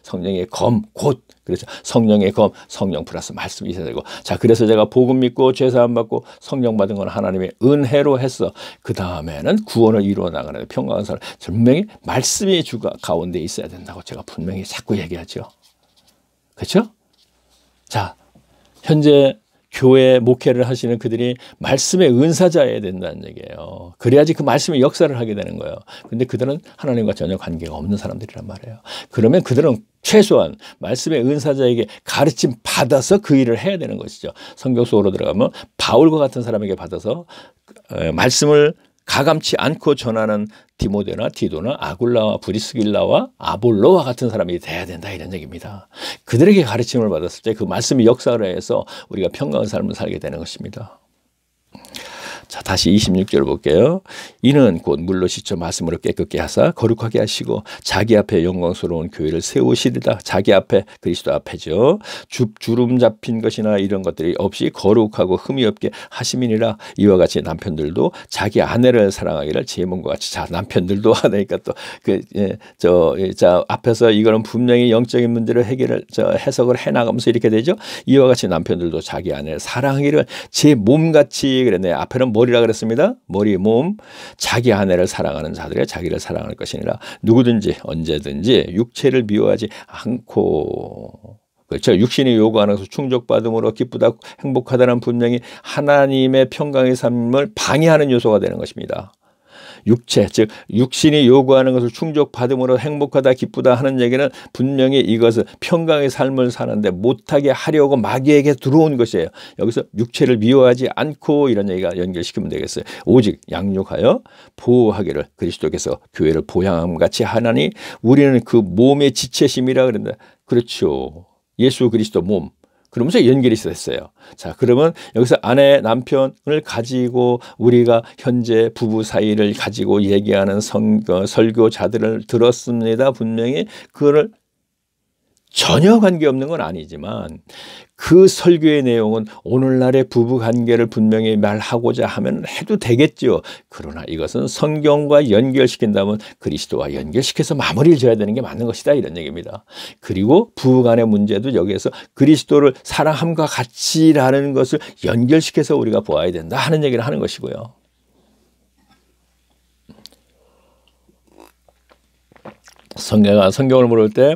성령의 검, 곧 그래서 성령의 검, 성령 플러스 말씀이 있어야 되고, 자, 그래서 제가 복음 믿고 죄사함 받고 성령 받은 건 하나님의 은혜로 했어. 그 다음에는 구원을 이루어 나가는 평강한 사람, 분명히 말씀이 주가 가운데 있어야 된다고 제가 분명히 자꾸 얘기하죠. 그렇죠? 자, 현재 교회 목회를 하시는 그들이 말씀의 은사자여야 된다는 얘기예요. 그래야지 그 말씀의 역사를 하게 되는 거예요. 근데 그들은 하나님과 전혀 관계가 없는 사람들이란 말이에요. 그러면 그들은 최소한 말씀의 은사자에게 가르침 받아서 그 일을 해야 되는 것이죠. 성경 속으로 들어가면 바울과 같은 사람에게 받아서 말씀을 가감치 않고 전하는 디모데나 디도나 아굴라와 브리스길라와 아볼로와 같은 사람이 돼야 된다 이런 얘기입니다. 그들에게 가르침을 받았을 때 그 말씀이 역사를 해서 우리가 평강한 삶을 살게 되는 것입니다. 자, 다시 26절 볼게요. 이는 곧 물로 씻어 말씀으로 깨끗게 하사 거룩하게 하시고 자기 앞에 영광스러운 교회를 세우시리다. 자기 앞에 그리스도 앞에죠. 주름 잡힌 것이나 이런 것들이 없이 거룩하고 흠이 없게 하심이니라. 이와 같이 남편들도 자기 아내를 사랑하기를 제 몸과 같이. 자, 남편들도 하니까 또 자, 앞에서 이거는 분명히 영적인 문제를 해석을 해나가면서 이렇게 되죠. 이와 같이 남편들도 자기 아내를 사랑하기를 제 몸같이 그랬네. 앞에는 머리라 그랬습니다. 머리, 몸, 자기 아내를 사랑하는 자들이 자기를 사랑할 것이니라. 누구든지 언제든지 육체를 미워하지 않고, 그렇죠. 육신이 요구하는 것을 충족받음으로 기쁘다 행복하다는 분명히 하나님의 평강의 삶을 방해하는 요소가 되는 것입니다. 육체, 즉 육신이 요구하는 것을 충족받음으로 행복하다 기쁘다 하는 얘기는 분명히 이것은 평강의 삶을 사는데 못하게 하려고 마귀에게 들어온 것이에요. 여기서 육체를 미워하지 않고 이런 얘기가 연결시키면 되겠어요. 오직 양육하여 보호하기를 그리스도께서 교회를 보양함 같이 하나니 우리는 그 몸의 지체심이라 그런다. 그렇죠. 예수 그리스도 몸. 그러면서 연결이 됐어요. 자, 그러면 여기서 아내, 남편을 가지고 우리가 현재 부부 사이를 가지고 얘기하는 설교자들을 들었습니다. 분명히 그거를 전혀 관계없는 건 아니지만 그 설교의 내용은 오늘날의 부부 관계를 분명히 말하고자 하면 해도 되겠죠. 그러나 이것은 성경과 연결시킨다면 그리스도와 연결시켜서 마무리를 지어야 되는 게 맞는 것이다 이런 얘기입니다. 그리고 부부 간의 문제도 여기에서 그리스도를 사랑함과 같이라는 것을 연결시켜서 우리가 보아야 된다 하는 얘기를 하는 것이고요. 성경을 모를 때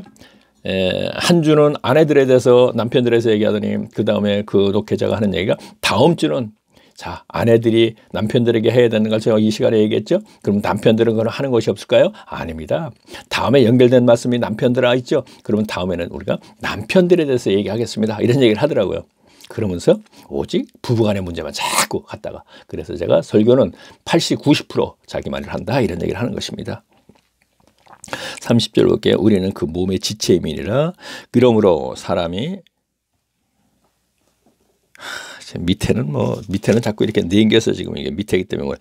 한 주는 아내들에 대해서 남편들에 대해서 얘기하더니 그 다음에 그 독해자가 하는 얘기가 다음 주는 자 아내들이 남편들에게 해야 되는 걸 제가 이 시간에 얘기했죠. 그럼 남편들은 그걸 하는 것이 없을까요? 아닙니다. 다음에 연결된 말씀이 남편들아 있죠. 그러면 다음에는 우리가 남편들에 대해서 얘기하겠습니다. 이런 얘기를 하더라고요. 그러면서 오직 부부간의 문제만 자꾸 갖다가 그래서 제가 설교는 80, 90% 자기 말을 한다 이런 얘기를 하는 것입니다. 30절 볼게요. 우리는 그 몸의 지체임이니라. 그러므로 사람이 밑에는 자꾸 이렇게 넘겨서 지금 이게 밑에이기 때문에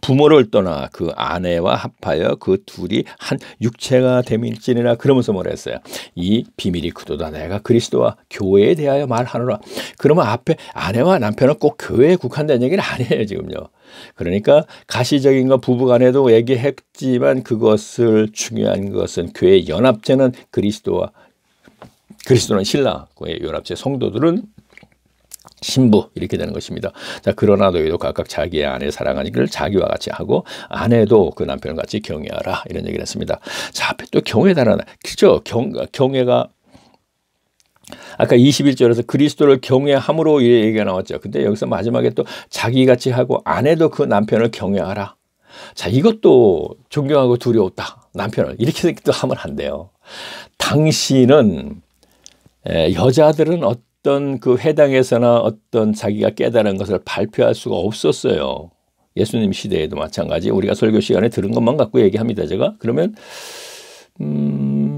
부모를 떠나 그 아내와 합하여 그 둘이 한 육체가 됨일지니라. 그러면서 뭐라 했어요? 이 비밀이 크도다. 내가 그리스도와 교회에 대하여 말하노라. 그러면 앞에 아내와 남편은 꼭 교회에 국한된 얘기는 아니에요 지금요. 그러니까 가시적인 거 부부간에도 얘기했지만 그것을 중요한 것은 교회 연합체는 그리스도는 신랑, 교회 연합체 성도들은 신부 이렇게 되는 것입니다. 자, 그러나 너희도 각각 자기의 아내 사랑하기를 자기와 같이 하고 아내도 그 남편을 같이 경외하라 이런 얘기를 했습니다. 자, 앞에 또 경외다라는 그죠? 경외가 아까 21절에서 그리스도를 경외함으로 이 얘기가 나왔죠. 근데 여기서 마지막에 또 자기같이 하고 아내도 그 남편을 경외하라. 자, 이것도 존경하고 두려웠다. 남편을 이렇게 또 하면 안 돼요. 당시는 여자들은 어떤 그 회당에서나 어떤 자기가 깨달은 것을 발표할 수가 없었어요. 예수님 시대에도 마찬가지. 우리가 설교 시간에 들은 것만 갖고 얘기합니다. 제가 그러면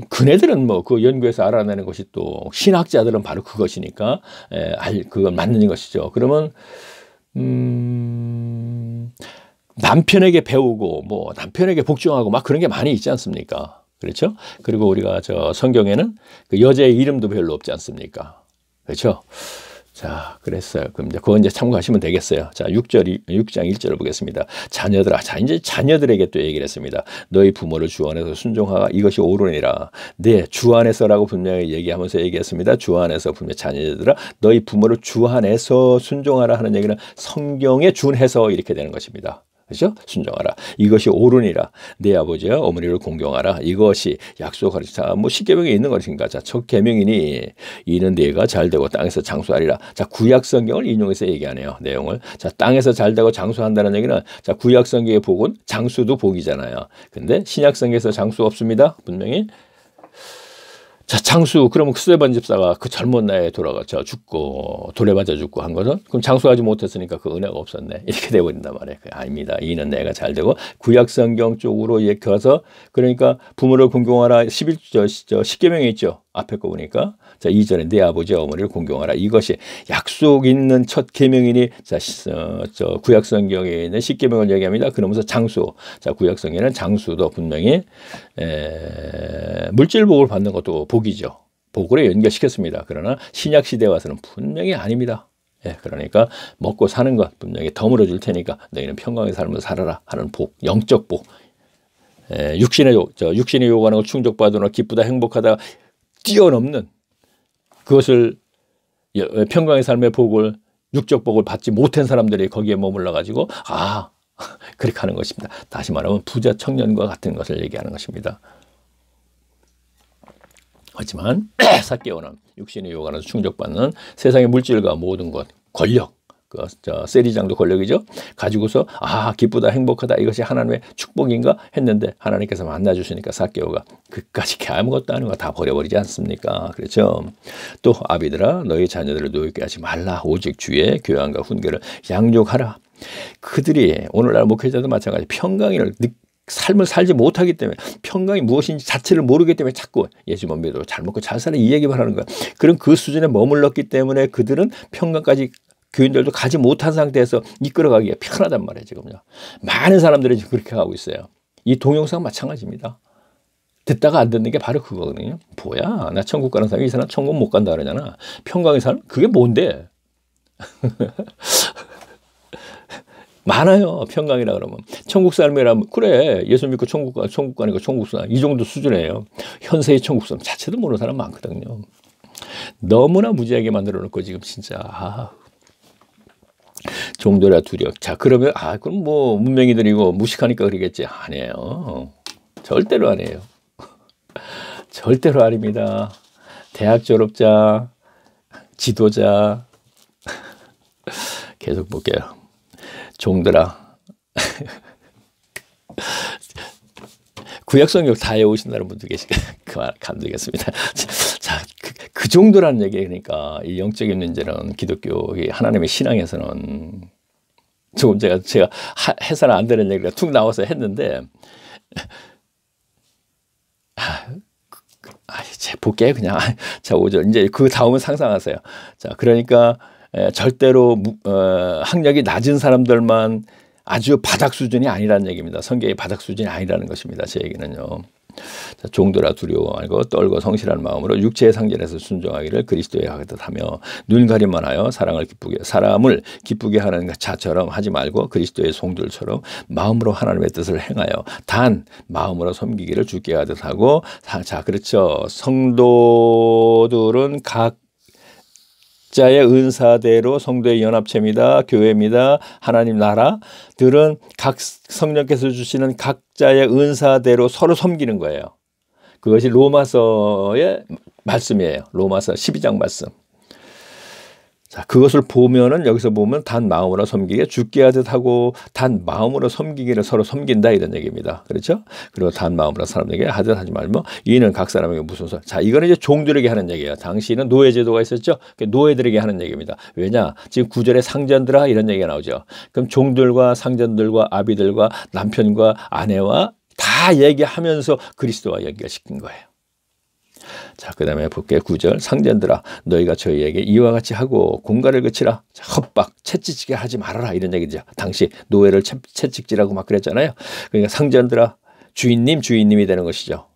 그네들은 뭐 그 연구에서 알아내는 것이 또 신학자들은 바로 그것이니까 그건 맞는 것이죠. 그러면 남편에게 배우고 뭐 남편에게 복종하고 막 그런 게 많이 있지 않습니까? 그렇죠? 그리고 우리가 저 성경에는 그 여자의 이름도 별로 없지 않습니까? 그렇죠? 자, 그랬어요. 그럼 이제 그건 이제 참고하시면 되겠어요. 자, 6장 1절을 보겠습니다. 자녀들아. 자, 이제 자녀들에게 또 얘기를 했습니다. 너희 부모를 주 안에서 순종하라. 이것이 옳으니라. 네, 주 안에서라고 분명히 얘기하면서 얘기했습니다. 주 안에서 분명히 자녀들아. 너희 부모를 주 안에서 순종하라 하는 얘기는 성경에 준해서 이렇게 되는 것입니다. 그렇죠? 순종하라. 이것이 옳으니라. 내 아버지와 어머니를 공경하라. 이것이 약속하라. 자, 뭐 십계명에 있는 것인가? 자, 첫 계명이니 이는 네가 잘되고 땅에서 장수하리라. 자, 구약 성경을 인용해서 얘기하네요. 내용을. 자, 땅에서 잘되고 장수한다는 얘기는 자, 구약 성경의 복은 장수도 복이잖아요. 근데 신약 성경에서 장수 없습니다. 분명히. 자, 장수, 그러면 스데반 집사가 그 젊은 나이에 돌아가서 죽고, 돌에 맞아 죽고 한 것은? 그럼 장수하지 못했으니까 그 은혜가 없었네. 이렇게 돼버린단 말이에요. 아닙니다. 이는 내가 잘 되고, 구약성경 쪽으로 가서, 그러니까 부모를 공경하라. 10계명에 있죠. 앞에 거 보니까. 자, 2절에 내 아버지와 어머니를 공경하라. 이것이 약속 있는 첫 계명이니, 자, 구약성경에 있는 10계명을 얘기합니다. 그러면서 장수. 자, 구약성경에는 장수도 분명히, 물질복을 받는 것도 복이죠. 복으로 연결시켰습니다. 그러나 신약 시대에 와서는 분명히 아닙니다. 그러니까 먹고 사는 것 분명히 덤으로 줄 테니까 너희는 평강의 삶을 살아라 하는 복, 영적 복. 육신의 요구하는 걸 충족받으나 기쁘다 행복하다 뛰어넘는 그것을 평강의 삶의 복을 육적 복을 받지 못한 사람들이 거기에 머물러 가지고 그렇게 하는 것입니다. 다시 말하면 부자 청년과 같은 것을 얘기하는 것입니다. 하지만 사개오는 육신의 요구하는 충족받는 세상의 물질과 모든 것, 권력, 세리장도 권력이죠. 가지고서 기쁘다 행복하다 이것이 하나님의 축복인가 했는데 하나님께서 만나주시니까 삭개오가 그까지 아무것도 아닌 거 다 버려버리지 않습니까? 그렇죠. 또 아비들아 너희 자녀들을 노엽게 하지 말라. 오직 주의 교양과 훈계를 양육하라. 그들이 오늘날 목회자도 마찬가지 평강을 삶을 살지 못하기 때문에 평강이 무엇인지 자체를 모르기 때문에 자꾸 예수만 믿어 잘 먹고 잘 살아 이 얘기만 하는 거야. 그런 그 수준에 머물렀기 때문에 그들은 평강까지 교인들도 가지 못한 상태에서 이끌어가기가 편하단 말이에요. 지금요. 많은 사람들이 지금 그렇게 하고 있어요. 이 동영상 마찬가지입니다. 듣다가 안 듣는 게 바로 그거거든요. 뭐야 나 천국 가는 사람이 이 사람 천국 못 간다 그러잖아. 평강의 삶 그게 뭔데? 많아요. 평강이라 그러면. 천국 삶이라면 그래 예수 믿고 천국 가는 거 천국 삶 이 정도 수준이에요. 현세의 천국 삶 자체도 모르는 사람 많거든요. 너무나 무지하게 만들어 놓고 지금 진짜 종들아 두려. 자 그러면 그럼 뭐 문명이들이고 무식하니까 그러겠지. 아니에요. 절대로 아니에요. 절대로 아닙니다. 대학 졸업자, 지도자 계속 볼게요. 종들아 구약성경 다 외우신다는 분도 계시니까 그만 감독했습니다. 자, 그 정도라는 얘기 그러니까 이 영적인 문제는 기독교 하나님의 신앙에서는 조금 제가 해서는 안 되는 얘기가 툭 나와서 했는데 볼게요 그냥. 자 5절 이제 그 다음은 상상하세요. 자 그러니까 절대로 학력이 낮은 사람들만 아주 바닥 수준이 아니라는 얘기입니다. 성경의 바닥 수준이 아니라는 것입니다. 제 얘기는요. 자, 종들아 두려워 말고 떨고 성실한 마음으로 육체의 상전에서 순종하기를 그리스도에 하듯 하며 눈 가림만 하여 사람을 기쁘게 하는 자처럼 하지 말고 그리스도의 종들처럼 마음으로 하나님의 뜻을 행하여 단 마음으로 섬기기를 주께 하듯 하고. 자 그렇죠. 성도들은 각자의 은사대로 성도의 연합체입니다. 교회입니다. 하나님 나라들은 각 성령께서 주시는 각자의 은사대로 서로 섬기는 거예요. 그것이 로마서의 말씀이에요. 로마서 12장 말씀. 자, 그것을 보면은 여기서 보면 단 마음으로 섬기게 죽게 하듯 하고 단 마음으로 섬기기를 서로 섬긴다 이런 얘기입니다. 그렇죠? 그리고 단 마음으로 사람에게 하듯 하지 말며 이는 각 사람에게 무슨 소리. 자, 이거는 이제 종들에게 하는 얘기예요. 당시에는 노예 제도가 있었죠. 노예들에게 하는 얘기입니다. 왜냐? 지금 9절에 상전들아 이런 얘기가 나오죠. 그럼 종들과 상전들과 아비들과 남편과 아내와 다 얘기하면서 그리스도와 연결시킨 거예요. 자, 그 다음에 볼게요. 9절 상전들아 너희가 저희에게 이와 같이 하고 공갈을 그치라. 자, 헛박 채찍질게 하지 말아라 이런 얘기죠. 당시 노예를 채찍질하고 막 그랬잖아요. 그러니까 상전들아 주인님이 되는 것이죠.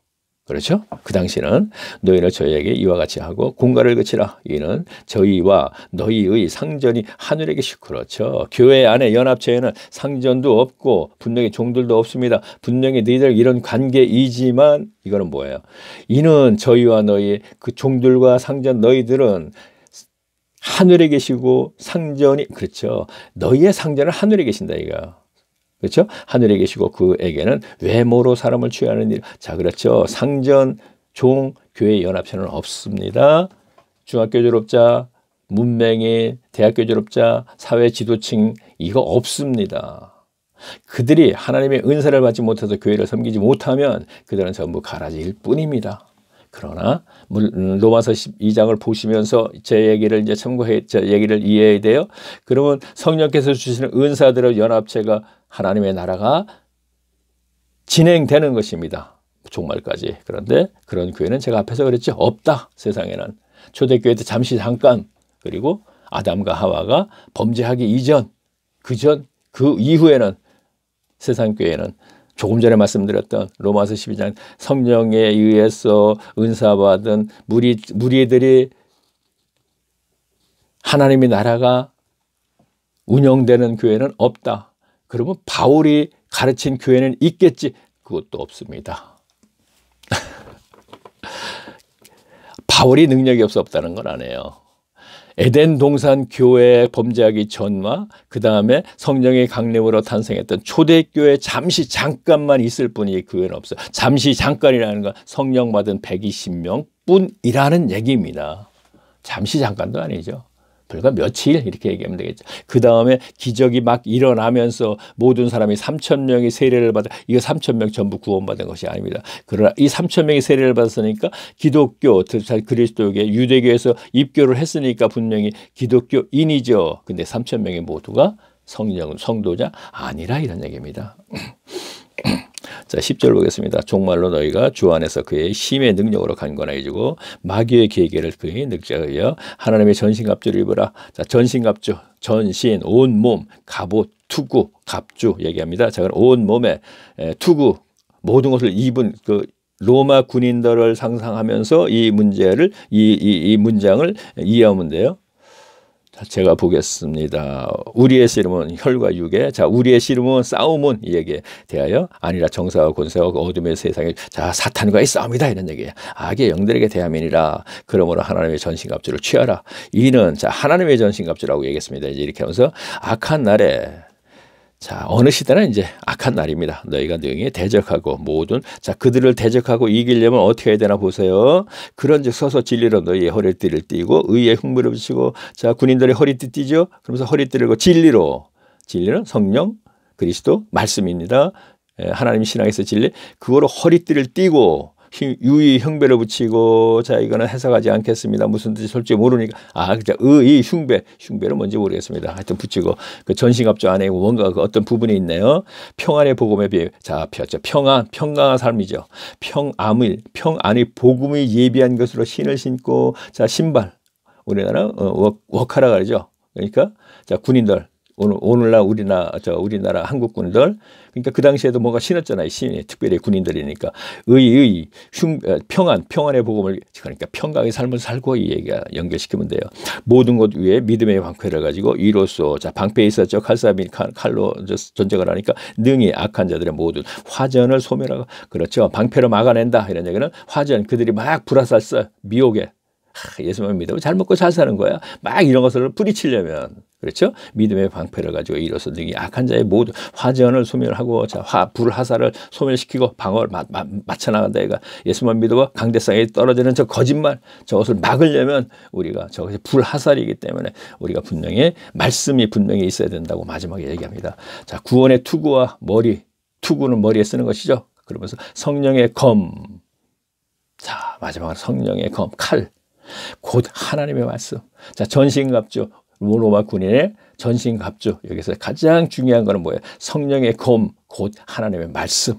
그렇죠? 그 당시는 너희는 저희에게 이와 같이 하고 공갈을 그치라. 이는 저희와 너희의 상전이 하늘에 계시고. 그렇죠. 교회 안에 연합체에는 상전도 없고 분명히 종들도 없습니다. 분명히 너희들 이런 관계이지만 이거는 뭐예요? 이는 저희와 너희 그 종들과 상전 너희들은 하늘에 계시고 상전이 그렇죠. 너희의 상전은 하늘에 계신다 이거. 그렇죠? 하늘에 계시고 그에게는 외모로 사람을 취하는 일. 자, 그렇죠. 상전, 종, 교회 연합체는 없습니다. 중학교 졸업자, 문맹인, 대학교 졸업자, 사회 지도층 이거 없습니다. 그들이 하나님의 은사를 받지 못해서 교회를 섬기지 못하면 그들은 전부 가라지일 뿐입니다. 그러나 로마서 12장을 보시면서 제 얘기를 이제 제 얘기를 이해해야 돼요. 그러면 성령께서 주시는 은사들의 연합체가 하나님의 나라가 진행되는 것입니다. 종말까지. 그런데 그런 교회는 제가 앞에서 그랬죠. 없다. 세상에는. 초대교회 때 잠시 잠깐 그리고 아담과 하와가 범죄하기 이전 그 이후에는 세상 교회는 조금 전에 말씀드렸던 로마서 12장 성령에 의해서 은사받은 무리들이 하나님의 나라가 운영되는 교회는 없다. 그러면 바울이 가르친 교회는 있겠지. 그것도 없습니다. 바울이 능력이 없다는 건 아니에요. 에덴 동산 교회에 범죄하기 전과 그 다음에 성령의 강림으로 탄생했던 초대교회 잠시 잠깐만 있을 뿐이 교회는 없어요. 잠시 잠깐이라는 건 성령 받은 120명 뿐이라는 얘기입니다. 잠시 잠깐도 아니죠. 불과 며칠 이렇게 얘기하면 되겠죠. 그 다음에 기적이 막 일어나면서 모든 사람이 3,000명이 세례를 받아, 이거 3,000명 전부 구원받은 것이 아닙니다. 그러나 이 3,000명이 세례를 받았으니까 기독교, 그리스도교, 유대교에서 입교를 했으니까 분명히 기독교인이죠. 근데 3,000명이 모두가 성도자 아니라 이런 얘기입니다. 자, 10절 보겠습니다. 종말로 너희가 주 안에서 그의 힘의 능력으로 강건해지고 마귀의 계계를 그의 늑자에 의하여 하나님의 전신갑주를 입으라. 자, 전신갑주, 전신, 온몸, 갑옷, 투구, 갑주 얘기합니다. 자, 그럼 온몸에 투구, 모든 것을 입은 그 로마 군인들을 상상하면서 이 문제를, 이 문장을 이해하면 돼요. 자, 제가 보겠습니다. 우리의 씨름은 혈과 육에, 자, 우리의 씨름은 싸움은 이 얘기에 대하여 아니라 정사와 권세와 어둠의 세상에, 자, 사탄과의 싸움이다 이런 얘기예요. 악의 영들에게 대함이니라. 그러므로 하나님의 전신갑주를 취하라. 이는, 자, 하나님의 전신갑주라고 얘기했습니다. 이제 이렇게 하면서 악한 날에, 자, 어느 시대나 이제 악한 날입니다. 너희가 능히 대적하고 모든, 자, 그들을 대적하고 이기려면 어떻게 해야 되나 보세요. 그런즉 서서 진리로 너희의 허리띠를 띠고 의의 흉물을 붙이고, 자, 군인들의 허리띠 띠죠. 그러면서 허리띠를 고 진리로, 진리는 성령, 그리스도, 말씀입니다. 하나님 신앙에서 진리, 그거로 허리띠를 띠고 유의 흉배를 붙이고, 자, 이거는 해석하지 않겠습니다. 무슨 뜻이 솔직히 모르니까. 아, 그죠. 의 흉배는 뭔지 모르겠습니다. 하여튼 붙이고, 그 전신갑주 안에 뭔가 그 어떤 부분이 있네요. 평안의 복음에 비해, 자, 평강한 삶이죠. 평안의 복음이 예비한 것으로 신을 신고, 자, 신발. 우리나라, 워카라 그러죠. 그러니까, 자, 군인들. 오늘날 우리나라 한국 군인들, 그러니까 그 당시에도 뭔가 신었잖아요. 특별히 군인들이니까. 평안의 복음을, 그러니까 평강의 삶을 살고 이 얘기가 연결시키면 돼요. 모든 것 위에 믿음의 방패를 가지고 이로써, 자, 방패에 있었죠. 칼로 전쟁을 하니까 능히 악한 자들의 모든 화전을 소멸하고, 그렇죠. 방패로 막아낸다. 이런 얘기는 화전, 그들이 막 불화살 써, 미혹에. 예수만 믿으면 잘 먹고 잘 사는 거야. 막 이런 것을 뿌리치려면, 그렇죠? 믿음의 방패를 가지고 이로써 능히 악한 자의 모든 화전을 소멸하고, 자, 불화살을 소멸시키고 방어를 맞춰나간다. 얘가 예수만 믿으면 강대상에 떨어지는 저 거짓말, 저것을 막으려면 우리가 저것이 불화살이기 때문에 우리가 분명히 말씀이 분명히 있어야 된다고 마지막에 얘기합니다. 자, 구원의 투구와 투구는 머리에 쓰는 것이죠. 그러면서 성령의 검, 자, 마지막으로 성령의 검, 칼, 곧 하나님의 말씀. 자, 전신갑주, 로마 군인의 전신갑주. 여기서 가장 중요한 거는 뭐예요? 성령의 검, 곧 하나님의 말씀.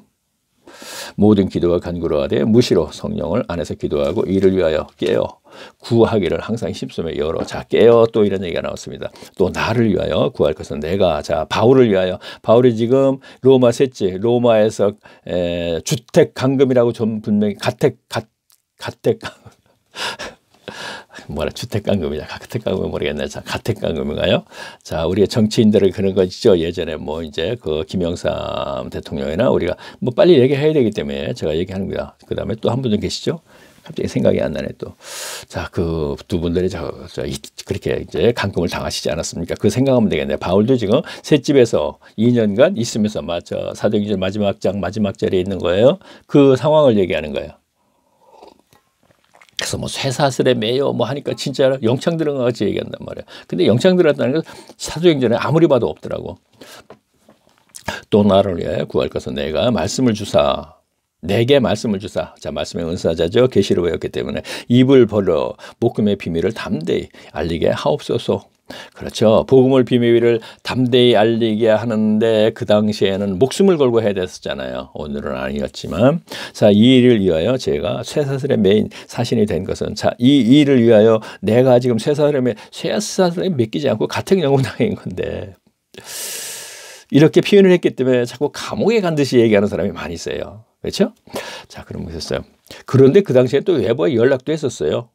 모든 기도와 간구로 하되 무시로 성령을 안에서 기도하고 이를 위하여 깨어 구하기를 항상 힘쓰며 열어. 자, 깨어, 또 이런 얘기가 나왔습니다. 또 나를 위하여 구할 것은 내가, 자, 바울을 위하여. 바울이 지금 로마 셋째, 로마에서 주택 강금이라고 좀 분명히 주택강금이냐, 가택강금 모르겠네. 자, 가택강금인가요? 자, 우리가 정치인들은 그런 거 있죠. 예전에 뭐 이제 그 김영삼 대통령이나 우리가 뭐 빨리 얘기해야 되기 때문에 제가 얘기하는 거야. 그 다음에 또 한 분 계시죠? 갑자기 생각이 안 나네 또. 자, 그 두 분들이 그렇게 이제 강금을 당하시지 않았습니까? 그 생각하면 되겠네. 바울도 지금 셋집에서 2년간 있으면서 사도행전 마지막 절에 있는 거예요. 그 상황을 얘기하는 거예요. 그래서 뭐 쇠사슬에 매여 뭐 하니까 진짜 영창 들어간 것 같이 얘기한단 말이야. 근데 영창 들어갔다는 건 사도행전에 아무리 봐도 없더라고. 또 나를 위해 구할 것은 내가 말씀을 주사, 내게 말씀을 주사. 자, 말씀의 은사자죠. 계시로 배웠기 때문에 입을 벌려 복음의 비밀을 담대히 알리게 하옵소서. 그렇죠. 복음을 비밀을 담대히 알리게 하는데 그 당시에는 목숨을 걸고 해야 됐었잖아요. 오늘은 아니었지만, 자, 이 일을 위하여 제가 쇠사슬의 메인 사신이 된 것은, 자, 이 일을 위하여 내가 지금 쇠사슬에 맡기지 않고 같은 영웅당인 건데, 이렇게 표현을 했기 때문에 자꾸 감옥에 간 듯이 얘기하는 사람이 많이 있어요. 그렇죠? 자, 그럼 그랬어요. 그런데 그 당시에 또 외부에 연락도 했었어요.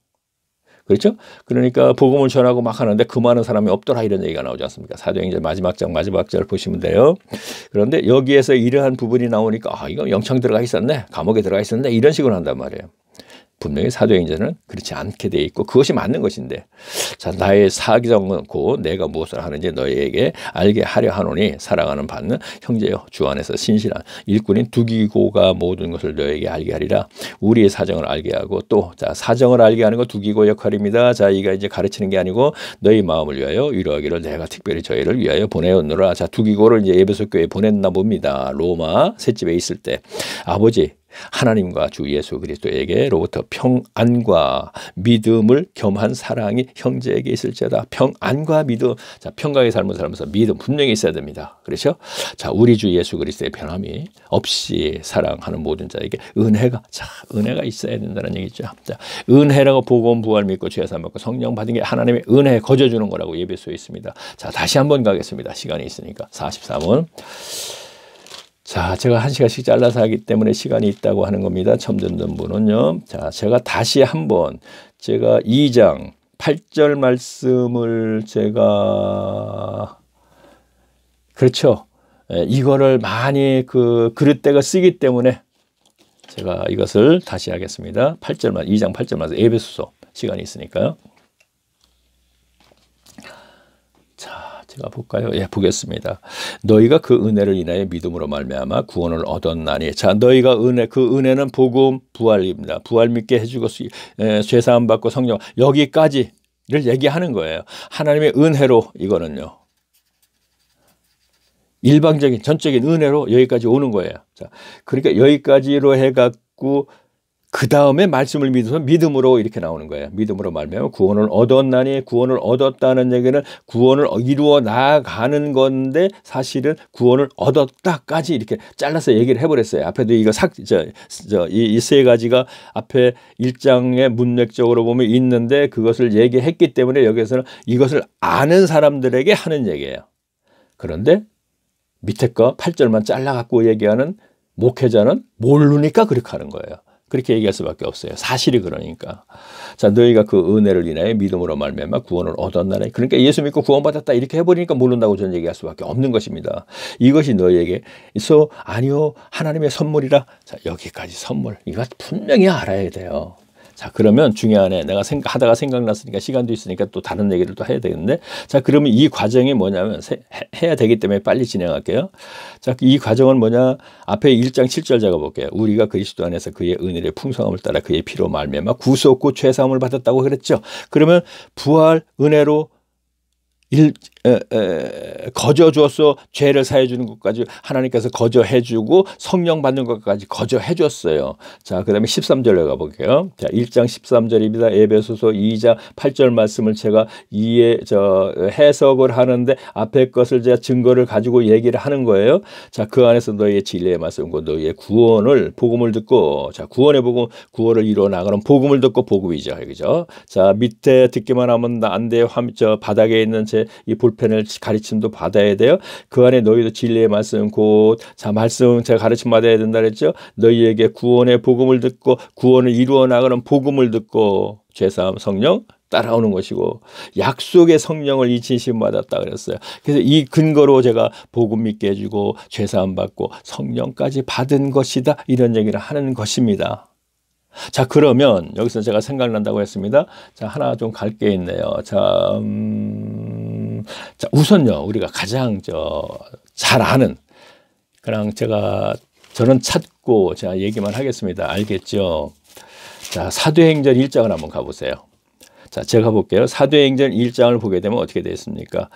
그렇죠? 그러니까 복음을 전하고 막 하는데 그 많은 사람이 없더라 이런 얘기가 나오지 않습니까? 사도행전 마지막 절 보시면 돼요. 그런데 여기에서 이러한 부분이 나오니까, 아, 이거 영창 들어가 있었네, 감옥에 들어가 있었네, 이런 식으로 한단 말이에요. 분명히 사도행전은 그렇지 않게 돼 있고 그것이 맞는 것인데, 자, 나의 사정은 곧 내가 무엇을 하는지 너희에게 알게 하려 하노니 사랑하는 받는 형제여 주 안에서 신실한 일꾼인 두기고가 모든 것을 너희에게 알게 하리라. 우리의 사정을 알게 하고 또, 자, 사정을 알게 하는 거 두기고 역할입니다. 자, 이가 이제 가르치는 게 아니고 너희 마음을 위하여 위로하기를 내가 특별히 저희를 위하여 보내었노라. 자, 두기고를 이제 에베소 교회에 보냈나 봅니다. 로마 셋집에 있을 때. 아버지 하나님과 주 예수 그리스도에게로부터 평안과 믿음을 겸한 사랑이 형제에게 있을지어다. 평안과 믿음. 자, 평강의 삶을 살면서 믿음 분명히 있어야 됩니다. 그렇죠? 자, 우리 주 예수 그리스도의 변함이 없이 사랑하는 모든 자에게 은혜가, 자, 은혜가 있어야 된다는 얘기죠. 자, 은혜라고 복음 부활 믿고 죄 사함 받고 성령 받은 게 하나님의 은혜에 거저주는 거라고 예배소에 있습니다. 자, 다시 한번 가겠습니다. 시간이 있으니까 43원. 자, 제가 1시간씩 잘라서 하기 때문에 시간이 있다고 하는 겁니다. 처음 듣는 분은요. 자, 제가 다시 한번 제가 2장 8절 말씀을 제가, 그렇죠. 이거를 많이 그릇대가 쓰기 때문에 제가 이것을 다시 하겠습니다. 8절만, 2장 8절 말씀 에베소서 시간이 있으니까요. 제가 볼까요? 예, 보겠습니다. 너희가 그 은혜를 인하여 믿음으로 말미암아 구원을 얻었나니. 자, 너희가 그 은혜는 복음 부활입니다. 부활 믿게 해주고 죄 사함 받고 성령, 여기까지를 얘기하는 거예요. 하나님의 은혜로, 이거는요, 일방적인 전적인 은혜로 여기까지 오는 거예요. 자, 그러니까 여기까지로 해갖고 그 다음에 말씀을 믿어서 믿음으로 이렇게 나오는 거예요. 믿음으로 말미암아 구원을 얻었나니. 구원을 얻었다는 얘기는 구원을 이루어 나가는 건데 사실은 구원을 얻었다까지 이렇게 잘라서 얘기를 해버렸어요. 앞에도 이거 이 세 가지가 앞에 1장의 문맥적으로 보면 있는데 그것을 얘기했기 때문에 여기서는 이것을 아는 사람들에게 하는 얘기예요. 그런데 밑에 거 8절만 잘라갖고 얘기하는 목회자는 모르니까 그렇게 하는 거예요. 그렇게 얘기할 수밖에 없어요. 사실이 그러니까. 자, 너희가 그 은혜를 인하여 믿음으로 말미암아 구원을 얻었나니. 그러니까 예수 믿고 구원받았다 이렇게 해버리니까 모른다고 저는 얘기할 수밖에 없는 것입니다. 이것이 너희에게 있어 아니요 하나님의 선물이라. 자, 여기까지 선물. 이거 분명히 알아야 돼요. 자, 그러면 중요하네. 내가 하다가 생각났으니까 시간도 있으니까 또 다른 얘기를 또 해야 되겠는데. 자, 그러면 이 과정이 뭐냐면 해야 되기 때문에 빨리 진행할게요. 자, 이 과정은 뭐냐? 앞에 1장 7절 적어볼게요. 우리가 그리스도 안에서 그의 은혜의 풍성함을 따라 그의 피로 말미암아 구속고 죄사함을 받았다고 그랬죠. 그러면 부활 은혜로 거저 주어서 죄를 사해 주는 것까지 하나님께서 거저 해주고 성령 받는 것까지 거저 해줬어요. 자, 그 다음에 13절로 가볼게요. 자, 1장 13절입니다. 에베소서 2장 8절 말씀을 제가 해석을 하는데 앞에 것을 제가 증거를 가지고 얘기를 하는 거예요. 자, 그 안에서 너희의 진리의 말씀과 너희의 구원을 복음을 듣고, 자, 구원의 복음, 구원을 이루어 나가는 복음을 듣고, 복음이죠, 그죠? 자, 밑에 듣기만 하면 안 돼요. 바닥에 있는 이 볼펜을 가르침도 받아야 돼요. 그 안에 너희도 진리의 말씀 곧, 자, 말씀 제가 가르침 받아야 된다 그랬죠. 너희에게 구원의 복음을 듣고 구원을 이루어 나가는 복음을 듣고 죄사함 성령 따라오는 것이고 약속의 성령을 이치심 받았다 그랬어요. 그래서 이 근거로 제가 복음 믿게 해주고 죄사함 받고 성령까지 받은 것이다 이런 얘기를 하는 것입니다. 자, 그러면 여기서 제가 생각난다고 했습니다. 자, 하나 좀 갈 게 있네요. 자, 우선요, 우리가 가장 잘 아는, 그냥 저는 찾고 제가 얘기만 하겠습니다. 알겠죠? 자, 사도행전 1장을 한번 가보세요. 자, 제가 볼게요. 사도행전 1장을 보게 되면 어떻게 되겠습니까?